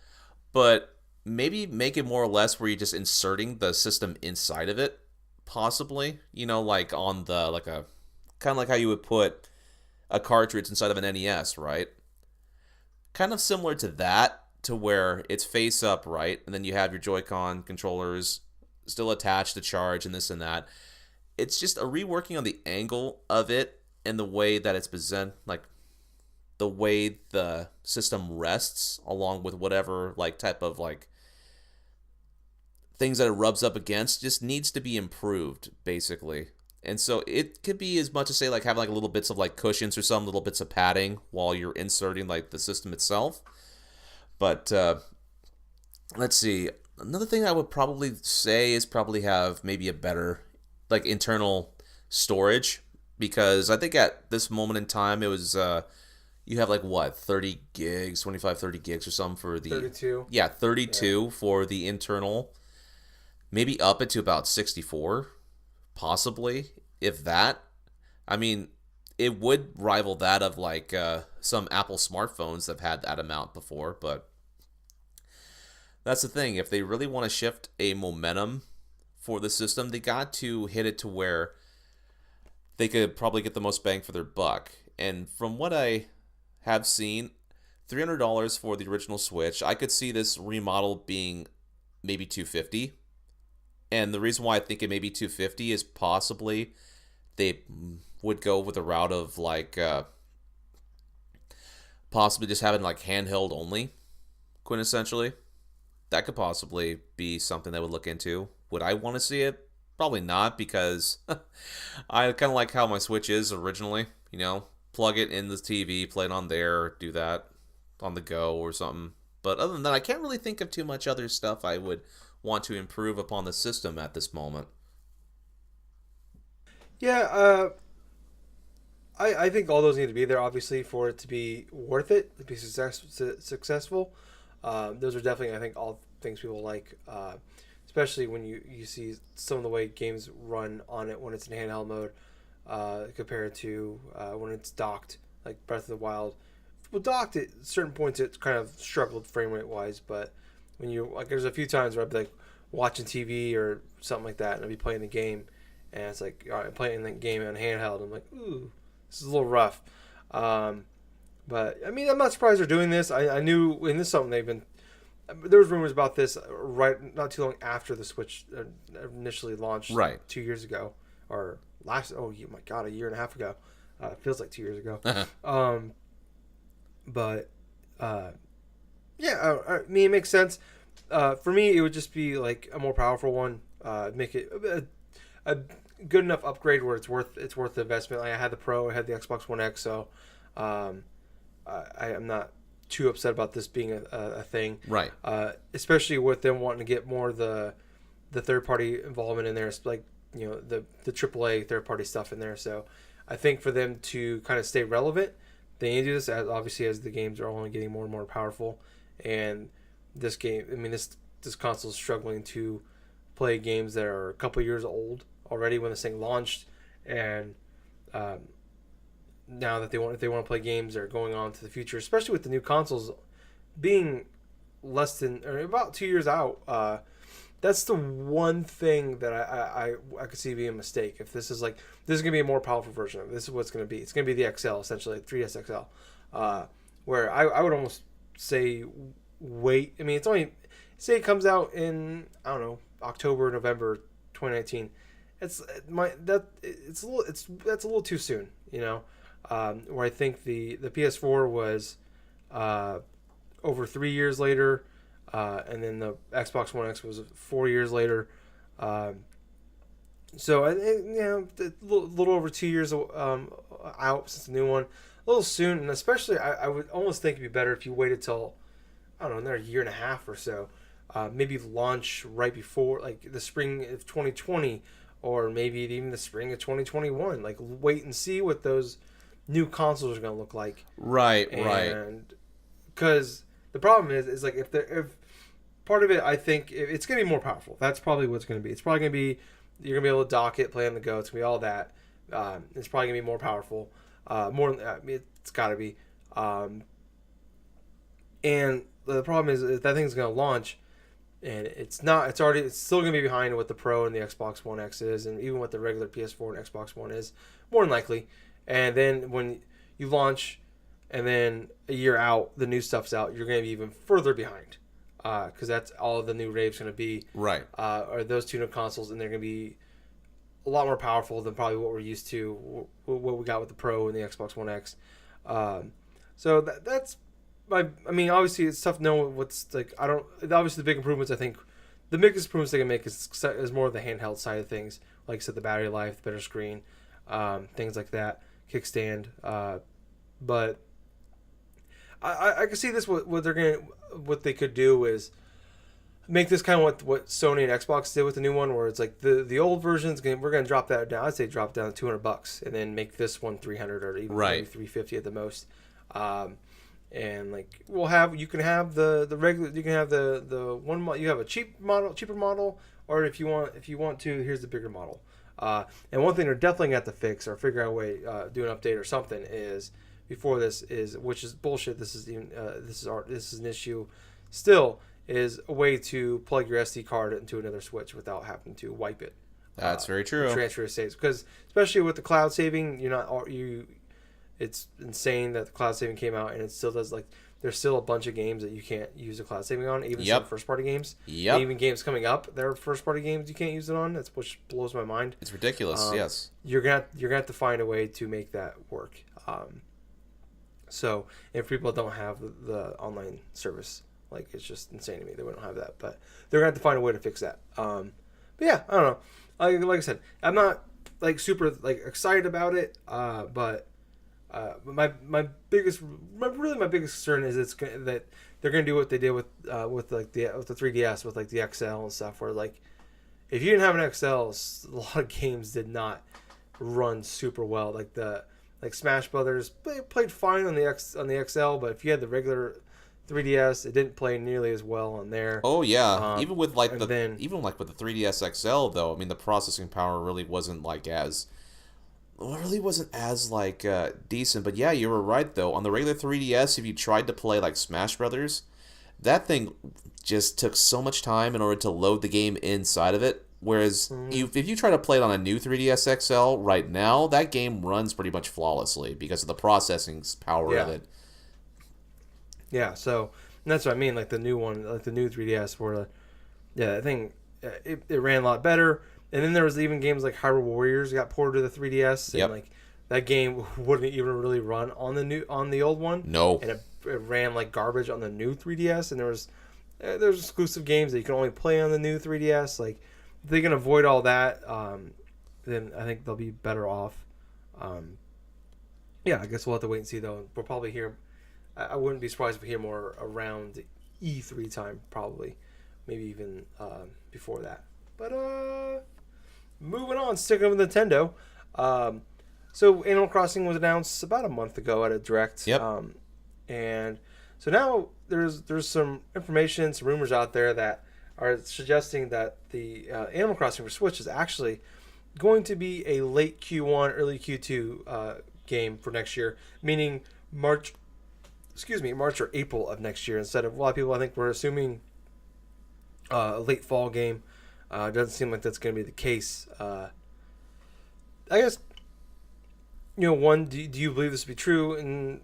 but maybe make it more or less where you're just inserting the system inside of it, possibly, you know, like on the like a kind of like how you would put a cartridge inside of an NES, right? Kind of similar to that, to where it's face up, right? And then you have your Joy-Con controllers still attached to charge and this and that. It's just a reworking on the angle of it and the way that it's present, like the way the system rests, along with whatever like type of like things that it rubs up against, just needs to be improved, basically. And so it could be as much as say like having like little bits of like cushions or some little bits of padding while you're inserting like the system itself. But let's see. Another thing I would probably say is probably have maybe a better like internal storage, because I think at this moment in time it was you have like what, 30 gigs, 25 30 gigs or something for the 32. Yeah, 32 for the internal. Maybe up it to about 64, possibly, if that. I mean, it would rival that of like some Apple smartphones that have had that amount before, but that's the thing. If they really want to shift a momentum for the system, they got to hit it to where they could probably get the most bang for their buck. And from what I have seen, $300 for the original Switch, I could see this remodel being maybe $250. And the reason why I think it may be $250 is possibly they would go with a route of like possibly just having like handheld only, quintessentially. That could possibly be something they would look into. Would I want to see it? Probably not, because I kind of like how my Switch is originally. You know, plug it in the TV, play it on there, do that on the go or something. But other than that, I can't really think of too much other stuff I would want to improve upon the system at this moment. Yeah, I think all those need to be there, obviously, for it to be worth it, to be successful. Those are definitely, I think, all things people like, especially when you see some of the way games run on it when it's in handheld mode, compared to when it's docked, like Breath of the Wild. Well, docked at certain points, it kind of struggled frame rate wise, but when you, like, there's a few times where I'd be like watching TV or something like that, and I'd be playing the game, and it's like, all right, I'm playing the game on handheld. I'm like, ooh, this is a little rough. But I mean, I'm not surprised they're doing this. I knew, and this is something they've been there was rumors about this not too long after the Switch initially launched, Right. 2 years ago, or my god, a year and a half ago. It feels like 2 years ago. But yeah, I mean, it makes sense. For me, it would just be like a more powerful one. Make it a good enough upgrade where it's worth the investment. Like I had the Pro, I had the Xbox One X, so I am not too upset about this being a thing. Right. Especially with them wanting to get more of the third party involvement in there. It's like, you know, the AAA third party stuff in there. So I think for them to kind of stay relevant, they need to do this as the games are only getting more and more powerful. And this console is struggling to play games that are a couple years old already when this thing launched, and now that if they want to play games that are going on to the future, especially with the new consoles being less than or about 2 years out, that's the one thing that I could see being a mistake. If this is gonna be a more powerful version of it, this is what it's gonna be. It's gonna be the XL, essentially, 3DS XL, where I would almost say wait. I mean, it's only say it comes out in, I don't know, October, November 2019. That's a little too soon, you know. Where I think the PS4 was over 3 years later, and then the Xbox One X was 4 years later. So a little over 2 years out since the new one. A little soon, and especially I would almost think it'd be better if you waited till, I don't know, another year and a half or so. Maybe launch right before, like the spring of 2020, or maybe even the spring of 2021. Like, wait and see what those new consoles are going to look like. Right. And because the problem is like if part of it, I think it's going to be more powerful. That's probably what it's going to be. It's probably going to be, you're going to be able to dock it, play on the go. It's going to be all that. It's probably going to be more powerful. It's got to be. And the problem is that thing's going to launch, and it's not. It's still going to be behind what the Pro and the Xbox One X is, and even what the regular PS4 and Xbox One is, more than likely. And then when you launch, and then a year out, the new stuff's out, you're going to be even further behind, because that's all the new rave's going to be. Right. Are those two new consoles, and they're going to be a lot more powerful than probably what we're used to, what we got with the Pro and the Xbox One X. So that's. Obviously it's tough to know what's like. Obviously the big improvements, I think, the biggest improvements they can make is more of the handheld side of things. Like I said, the battery life, the better screen, things like that, kickstand. But I can see this. What they could do is make this kind of what Sony and Xbox did with the new one, where it's like the old version's we're gonna drop that down. I'd say drop down to $200, and then make this one $300 or even maybe $350 at the most. And like you can have the regular, you can have the one, you have a cheaper model, or if you want to, here's the bigger model. And one thing they're definitely gonna have to fix or figure out a way, do an update or something, is before this is, which is bullshit. This is an issue still, is a way to plug your SD card into another Switch without having to wipe it. That's very true. Transfer your saves, because especially with the cloud saving, it's insane that the cloud saving came out, and it still does. Like, there's still a bunch of games that you can't use the cloud saving on, even some first party games. Yep. Even games coming up, they're first party games you can't use it on. That's which blows my mind. It's ridiculous. Yes. You're gonna have to find a way to make that work. So if people don't have the online service, like, it's just insane to me that we don't have that. But they're gonna have to find a way to fix that. But yeah, I don't know. Like I said, I'm not like super like excited about it. But my biggest concern is that they're gonna do what they did with the 3DS with like the XL and stuff, where like if you didn't have an XL, a lot of games did not run super well. Like Smash Brothers played fine on the XL, but if you had the regular 3DS, it didn't play nearly as well on there. Oh yeah, even with with the 3DS XL though, I mean the processing power really wasn't as decent. But yeah, you were right though. On the regular 3DS, if you tried to play like Smash Brothers, that thing just took so much time in order to load the game inside of it. Whereas if you try to play it on a new 3DS XL right now, that game runs pretty much flawlessly because of the processing power of it. Yeah, so And that's what I mean, like the new one, like the new 3DS, where, I think it ran a lot better. And then there was even games like Hyrule Warriors got ported to the 3DS, and like that game wouldn't even really run on the old one. No, and it ran like garbage on the new 3DS. And there's exclusive games that you can only play on the new 3DS. Like if they can avoid all that, then I think they'll be better off. I guess we'll have to wait and see though. We'll probably hear. I wouldn't be surprised if we hear more around E3 time, probably, maybe even before that. But moving on, sticking with Nintendo. So Animal Crossing was announced about a month ago at a Direct. Yep. And so now there's some information, some rumors out there that are suggesting that the Animal Crossing for Switch is actually going to be a late Q1, early Q2 game for next year, meaning March or April of next year, instead of a lot of people I think were assuming a late fall game. It doesn't seem like that's going to be the case. I guess, one, do you believe this to be true? And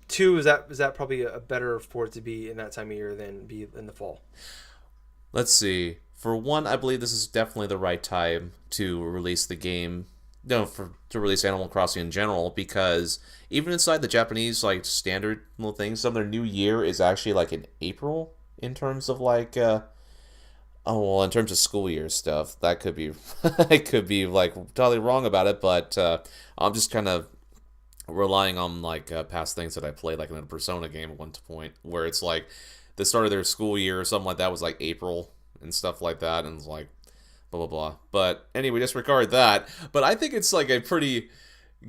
two, is that probably a better for it to be in that time of year than be in the fall? Let's see. For one, I believe this is definitely the right time to release the game. To release Animal Crossing in general, because even inside the Japanese like standard little things, some of their new year is actually like in April in terms of like in terms of school year stuff. That could be I could be like totally wrong about it, but I'm just kind of relying on like past things that I played like in a Persona game at one point, where it's like the start of their school year or something like that was like April and stuff like that, and it's like blah, blah, blah. But anyway, disregard that. But I think it's like a pretty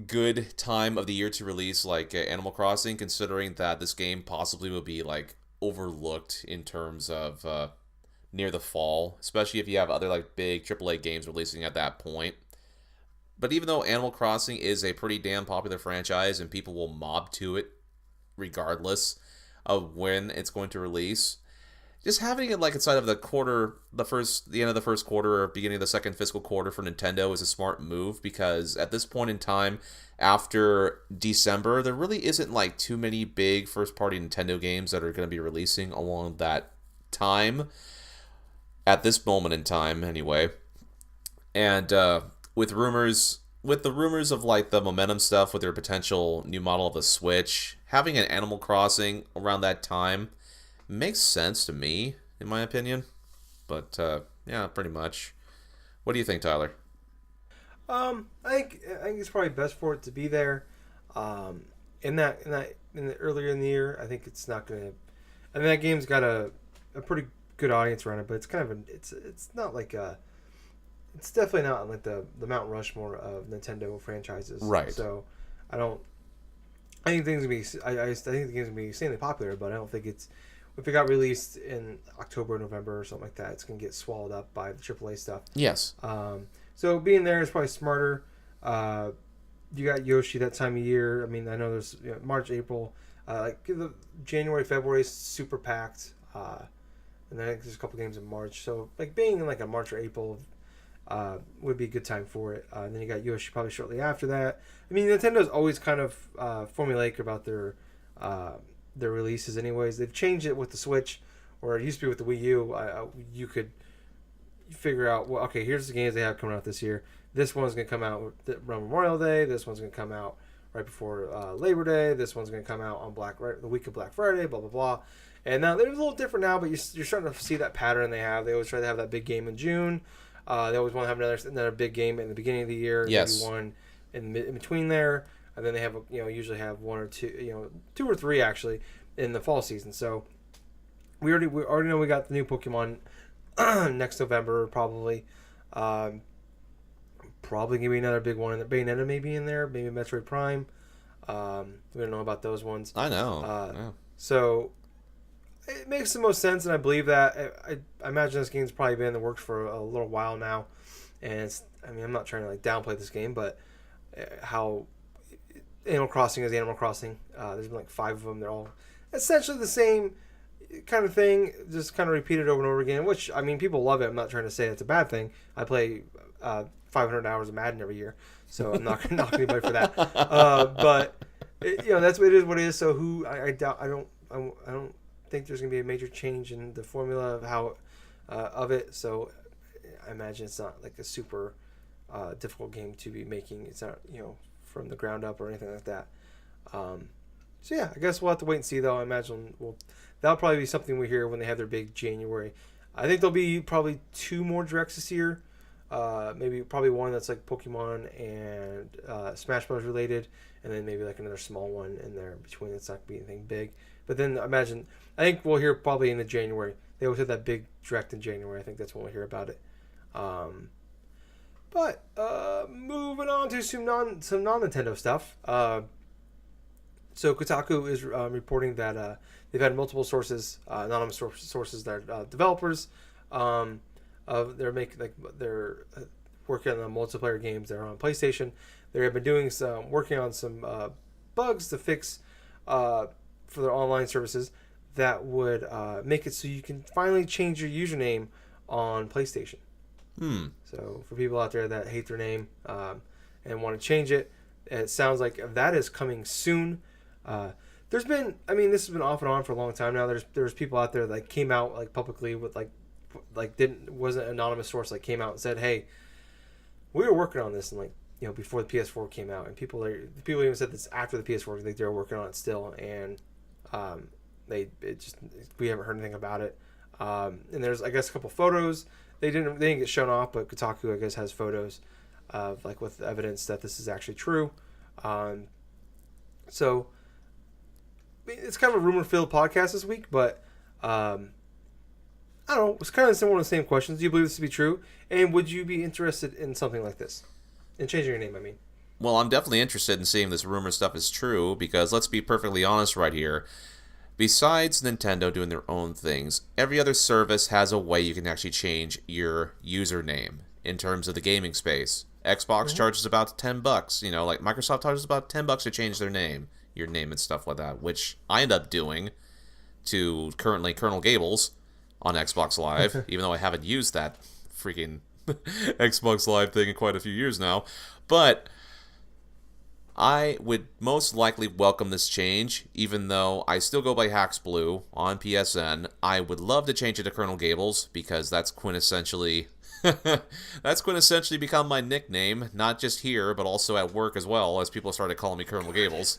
good time of the year to release like Animal Crossing, considering that this game possibly will be like overlooked in terms of near the fall, especially if you have other like big AAA games releasing at that point. But even though Animal Crossing is a pretty damn popular franchise and people will mob to it regardless of when it's going to release, just having it like inside of the end of the first quarter or beginning of the second fiscal quarter for Nintendo is a smart move, because at this point in time, after December, there really isn't like too many big first-party Nintendo games that are going to be releasing along that time, at this moment in time anyway. And with the rumors of like the Momentum stuff with their potential new model of the Switch, having an Animal Crossing around that time makes sense to me, in my opinion. But pretty much. What do you think, Tyler? I think it's probably best for it to be there. In the earlier in the year, I think it's not gonna. I mean, that game's got a pretty good audience around it, but it's kind of it's not like it's definitely not like the Mount Rushmore of Nintendo franchises. Right. So I think things gonna be. I think the game's gonna be insanely popular, but I don't think it's. If it got released in October, November, or something like that, it's going to get swallowed up by the AAA stuff. Yes. So being there is probably smarter. You got Yoshi that time of year. I mean, I know there's March, April. Like the January, February is super packed. And then I think there's a couple games in March. So like being in like a March or April would be a good time for it. And then you got Yoshi probably shortly after that. I mean, Nintendo's always kind of formulaic about their releases anyways. They've changed it with the Switch, or it used to be with the Wii U. You could figure out, well, okay, here's the games they have coming out this year. This one's going to come out around Memorial Day. This one's going to come out right before Labor Day. This one's going to come out on the week of Black Friday, blah, blah, blah. And now they're a little different now, but you're starting to see that pattern they have. They always try to have that big game in June. They always want to have another big game in the beginning of the year. Yes. Maybe one in between there. And then they have, usually have one or two, two or three actually in the fall season. So we already know we got the new Pokemon next November probably. Probably gonna be another big one. Bayonetta may be in there, maybe Metroid Prime. We don't know about those ones. I know. Yeah. So it makes the most sense, and I believe that. I imagine this game's probably been in the works for a little while now, and I'm not trying to like downplay this game, but how Animal Crossing is Animal Crossing. There's been like 5 of them. They're all essentially the same kind of thing, just kind of repeated over and over again, which, I mean, people love it. I'm not trying to say it's a bad thing. I play 500 hours of Madden every year, so I'm not going to knock anybody for that. But that's what it is. So I don't think there's going to be a major change in the formula of how of it. So I imagine it's not like a super difficult game to be making. It's not from the ground up or anything like that. So yeah, I guess we'll have to wait and see. Though I imagine that'll probably be something we hear when they have their big January. I think there'll be probably 2 more directs this year. Maybe probably one that's like Pokemon and Smash Bros. Related, and then maybe like another small one in there between. It's not gonna be anything big. But then I think we'll hear probably in the January. They always have that big direct in January. I think that's when we'll hear about it. But moving on to some non Nintendo stuff. So Kotaku is reporting that they've had multiple sources, anonymous sources that are developers. They're working on multiplayer games that are on PlayStation. They have been working on some bugs to fix for their online services that would make it so you can finally change your username on PlayStation. So for people out there that hate their name and want to change it, it sounds like that is coming soon. This has been off and on for a long time now. There's people out there that came out like publicly with wasn't an anonymous source, like came out and said, hey, we were working on this, and before the PS4 came out, and people even said this after the PS4, they were working on it still, and we haven't heard anything about it. And there's, I guess, a couple photos. They didn't get shown off, but Kotaku, I guess, has photos of with evidence that this is actually true. So it's kind of a rumor-filled podcast this week, but I don't know. It's kind of similar to the same questions. Do you believe this to be true? And would you be interested in something like this? In changing your name, I mean. Well, I'm definitely interested in seeing this rumor stuff is true, because let's be perfectly honest right here. Besides Nintendo doing their own things, every other service has a way you can actually change your username in terms of the gaming space. Xbox charges about $10. Microsoft charges about $10 to change your name and stuff like that, which I end up doing to currently Colonel Gables on Xbox Live, even though I haven't used that freaking Xbox Live thing in quite a few years now. But I would most likely welcome this change, even though I still go by HaxBlue on PSN. I would love to change it to Colonel Gables, because that's quintessentially become my nickname, not just here, but also at work as well, as people started calling me Colonel Gables.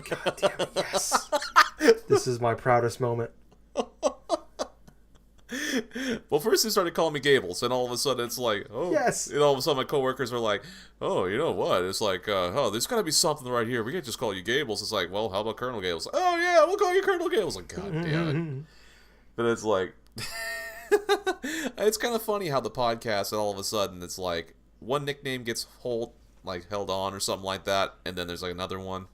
God damn it, yes. This is my proudest moment. Well, first they started calling me Gables, and all of a sudden it's like, oh, yes. And all of a sudden my coworkers are like, oh, you know what? It's like, there's got to be something right here. We can't just call you Gables. It's like, well, how about Colonel Gables? Oh yeah, we'll call you Colonel Gables. Like, God damn it. But it's like, it's kind of funny how the podcast, and all of a sudden it's like one nickname gets held on or something like that, and then there's like another one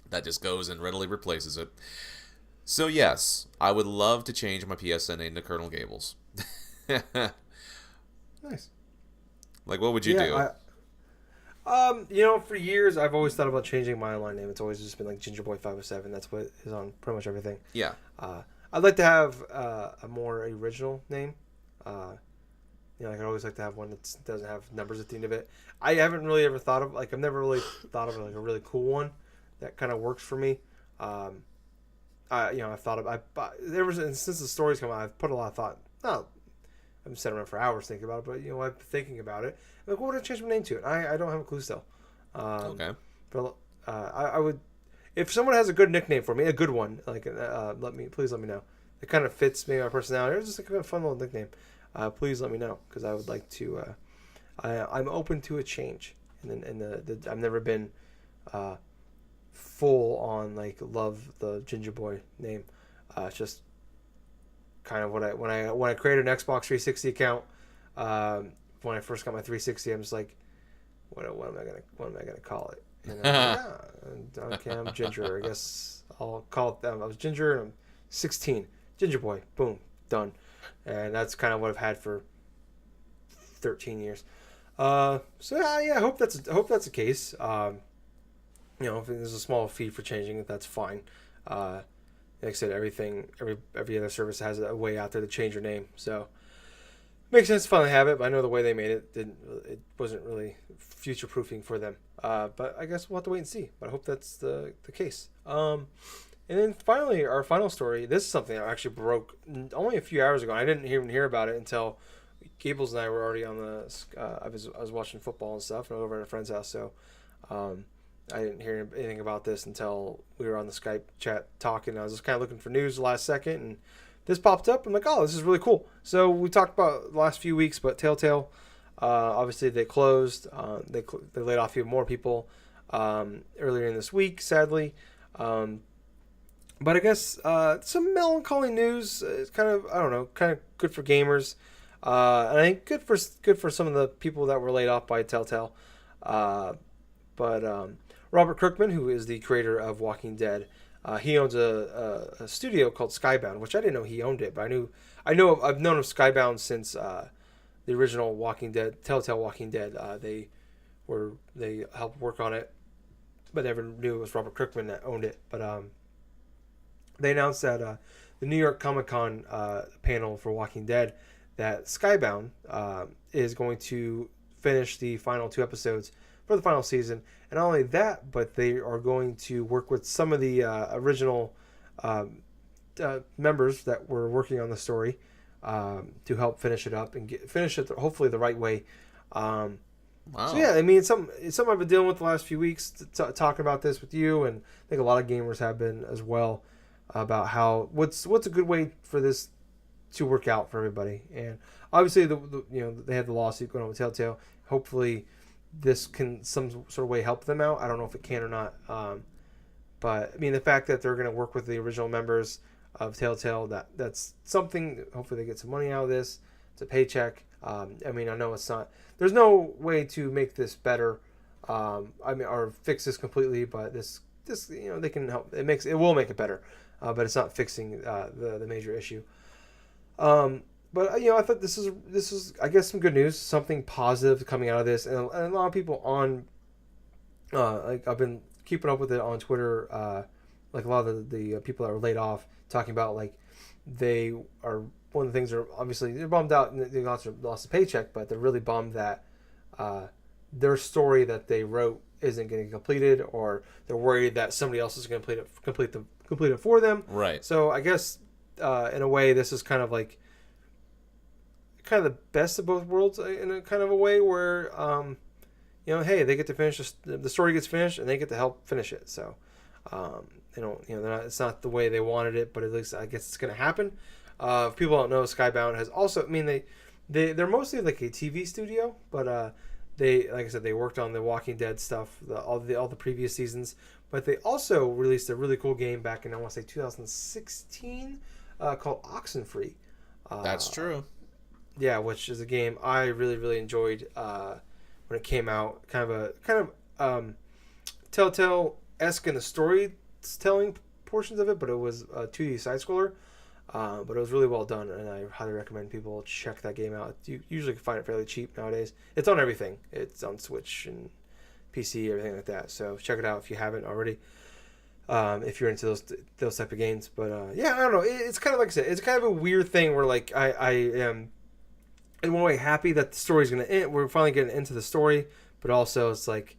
that just goes and readily replaces it. So yes, I would love to change my PSN name to Colonel Gables. Nice. Like, what would you do? For years I've always thought about changing my online name. It's always just been like Gingerboy507. That's what is on pretty much everything. Yeah. I'd like to have a more original name. I'd always like to have one that doesn't have numbers at the end of it. I haven't really ever thought of I've never really thought of a really cool one that kind of works for me. I've thought of since the story's come out, I've put a lot of thought. No, I'm sitting around for hours thinking about it, but I've been thinking about it. Like, what would I change my name to? And I don't have a clue still. Okay. But I would, if someone has a good nickname for me, a good one, please let me know. It kind of fits maybe my personality. It's just like a fun little nickname. Please let me know, because I would like to. I'm open to a change, and I've never been full on love the Ginger Boy name. It's just kind of when I created an Xbox 360 account. When I first got my 360, I'm just like, what am I gonna call it? And okay, I'm Ginger. I guess I'll call it that. I was Ginger, and I'm 16. Ginger Boy. Boom, done. And that's kind of what I've had for 13 years. I hope that's the case. If there's a small fee for changing it, that's fine. Like I said, every other service has a way out there to change your name, so it makes sense to finally have it. But I know the way they made it wasn't really future proofing for them. But I guess we'll have to wait and see. But I hope that's the case. And And then finally, our final story. This is something that actually broke only a few hours ago. I didn't even hear about it until Gables and I were already on the. I was watching football and stuff, and I was over at a friend's house, so um, I didn't hear anything about this until we were on the Skype chat talking. I was just kind of looking for news the last second, and this popped up. I'm like, oh, this is really cool. So we talked about the last few weeks, but TellTale, obviously they closed. They laid off even more people earlier in this week, sadly. But I guess some melancholy news. It's kind of, I don't know, kind of good for gamers, and I think good for some of the people that were laid off by TellTale. But Robert Kirkman, who is the creator of Walking Dead, he owns a studio called Skybound, which I didn't know he owned it, but I've known of Skybound since the original Walking Dead, TellTale Walking Dead. They helped work on it, but never knew it was Robert Kirkman that owned it. But they announced that the New York Comic Con panel for Walking Dead that Skybound is going to finish the final 2 episodes for the final season. And not only that, but they are going to work with some of the original members that were working on the story to help finish it up and finish it hopefully the right way. Wow. So yeah, I mean, it's something I've been dealing with the last few weeks, talking about this with you, and I think a lot of gamers have been as well, about how what's a good way for this to work out for everybody. And obviously, they had the lawsuit going on with TellTale. Hopefully, this can some sort of way help them out. I don't know if it can or not. But I mean, the fact that they're going to work with the original members of TellTale, that's something. Hopefully, they get some money out of this. It's a paycheck. I mean, I know it's not. There's no way to make this better. Or fix this completely. But this they can help. It will make it better. But it's not fixing the major issue. But I thought this is I guess some good news, something positive coming out of this, and a lot of people on like I've been keeping up with it on Twitter, like a lot of the people that were laid off talking about, like, they are, one of the things are obviously they're bummed out and they lost a paycheck, but they're really bummed that their story that they wrote isn't getting completed, or they're worried that somebody else is going to complete it for them. Right. So I guess in a way this is kind of the best of both worlds, in a kind of a way where hey, they get to finish the story gets finished and they get to help finish it. So it's not the way they wanted it, but at least I guess it's going to happen. If people don't know, Skybound has also, I mean, they're mostly like a TV studio, but they, like I said, they worked on the Walking Dead stuff, all the previous seasons, but they also released a really cool game back in, I want to say, 2016, called Oxenfree. That's true. Yeah, which is a game I really, really enjoyed when it came out. Kind of Telltale-esque in the storytelling portions of it, but it was a 2D side-scroller. But it was really well done, and I highly recommend people check that game out. You usually can find it fairly cheap nowadays. It's on everything. It's on Switch and PC, everything like that. So check it out if you haven't already. If you're into those type of games. But yeah, I don't know. It's kind of, like I said, it's kind of a weird thing where, like, I am in one way happy that the story's going to end. We're finally getting into the story, but also it's like,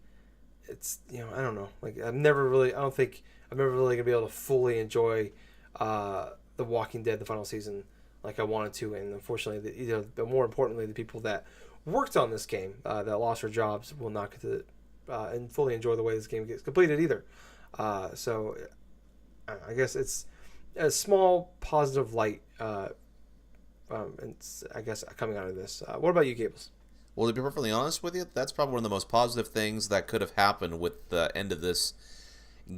it's, I don't know. Like, I don't think I'm never really going to be able to fully enjoy The Walking Dead, the final season, like I wanted to. And unfortunately, but more importantly, the people that worked on this game, that lost their jobs, will not get to and fully enjoy the way this game gets completed either. So I guess it's a small positive light, and I guess coming out of this. What about you, Gables? Well, to be perfectly honest with you, that's probably one of the most positive things that could have happened with the end of this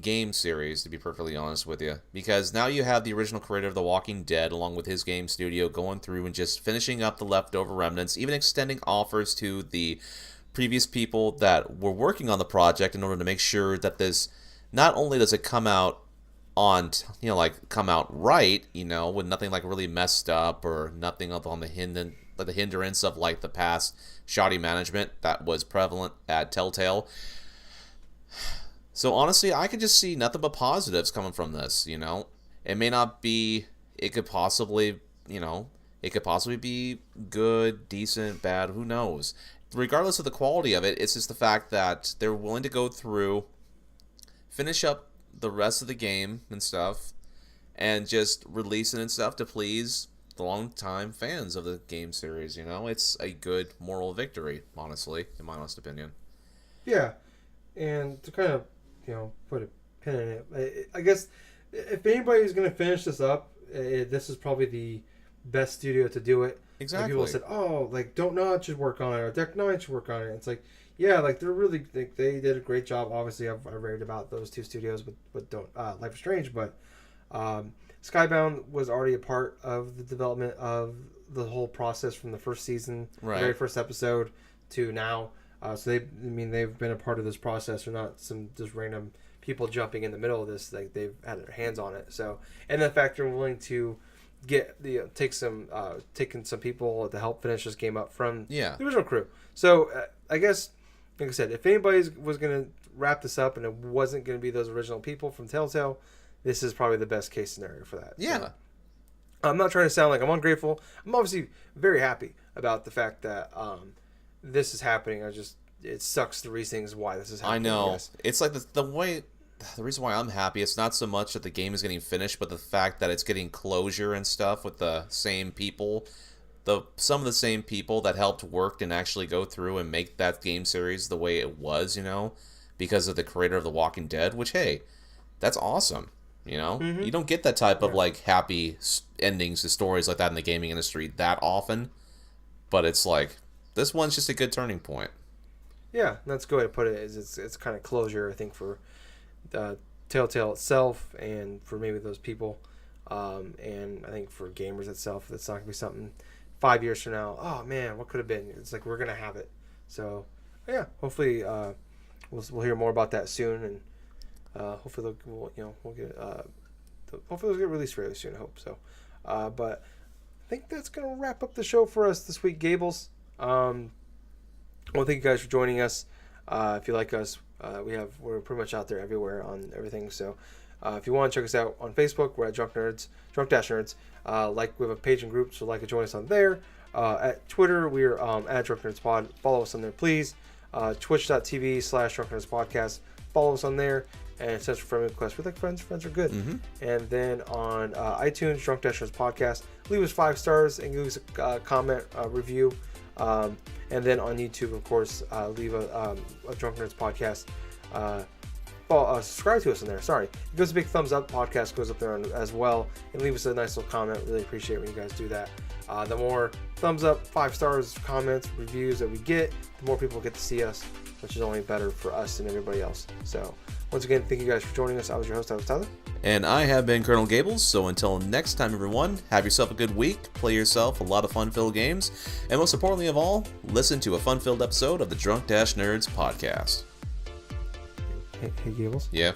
game series, to be perfectly honest with you, because now you have the original creator of The Walking Dead along with his game studio going through and just finishing up the leftover remnants, even extending offers to the previous people that were working on the project in order to make sure that this, not only does it come out on, come out right, with nothing like really messed up or nothing up on the hindrance of like the past shoddy management that was prevalent at TellTale. So honestly, I could just see nothing but positives coming from this. It may not be. It could possibly be good, decent, bad. Who knows? Regardless of the quality of it, it's just the fact that they're willing to go through, finish up the rest of the game and stuff, and just releasing and stuff to please the long-time fans of the game series. It's a good moral victory, honestly, in my honest opinion. Yeah, and to kind of put a pin in it, I guess if anybody's going to finish this up, this is probably the best studio to do it. Exactly. People said, "Oh, like Don't Nod should work on it, or Deck 9 should work on it." It's like, yeah, like they're really they did a great job. Obviously, I've read about those two studios with Life is Strange, but Skybound was already a part of the development of the whole process from the first season, right. The very first episode to now. So they've been a part of this process. They're not some just random people jumping in the middle of this. Like they've had their hands on it. So, and the fact they're willing to taking some people to help finish this game up from the original crew. So I guess, like I said, if anybody was going to wrap this up and it wasn't going to be those original people from TellTale, this is probably the best case scenario for that. Yeah. So, I'm not trying to sound like I'm ungrateful. I'm obviously very happy about the fact that this is happening. It sucks the reasons why this is happening. I know. It's like the reason why I'm happy, it's not so much that the game is getting finished, but the fact that it's getting closure and stuff with the same people. Some of the same people that helped work and actually go through and make that game series the way it was, because of the creator of The Walking Dead, which, hey, that's awesome. Mm-hmm. You don't get that type of like happy endings to stories like that in the gaming industry that often, but it's like this one's just a good turning point. Yeah, that's a good way to put it. It's kind of closure, I think, for TellTale itself and for maybe those people, and I think for gamers itself, that's not gonna be something 5 years from now. Oh man, what could have been? It's like we're gonna have it. So yeah, hopefully we'll hear more about that soon, and hopefully we'll get hopefully they'll get released fairly soon. I hope so. But I think that's gonna wrap up the show for us this week, Gables. Well, thank you guys for joining us. If you like us, we're pretty much out there everywhere on everything. So if you want to check us out on Facebook, we're at Drunk Nerds. Like we have a page and group, so like and join us on there. At Twitter, we're at Drunk Nerds Pod. Follow us on there, please. Twitch.tv/Drunk Nerds Podcast. Follow us on there. And search for friend requests. We like friends. Friends are good. Mm-hmm. And then on iTunes, Drunk Nerds Podcast. Leave us 5 stars and give us a comment, review. And then on YouTube, of course, leave a Drunk Nerds Podcast. Subscribe to us on there. Sorry. Give us a big thumbs up. Podcast goes up there as well. And leave us a nice little comment. Really appreciate when you guys do that. The more thumbs up, 5 stars, comments, reviews that we get, the more people get to see us, which is only better for us and everybody else. So, once again, thank you guys for joining us. I was your host, I was Tyler. And I have been Colonel Gables, so until next time, everyone, have yourself a good week, play yourself a lot of fun-filled games, and most importantly of all, listen to a fun-filled episode of the Drunk Nerds Podcast. Hey, Gables? Yeah?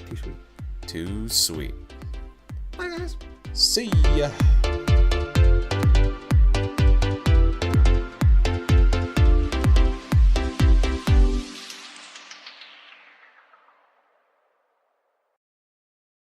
Too sweet. Too sweet. Bye, guys. See ya!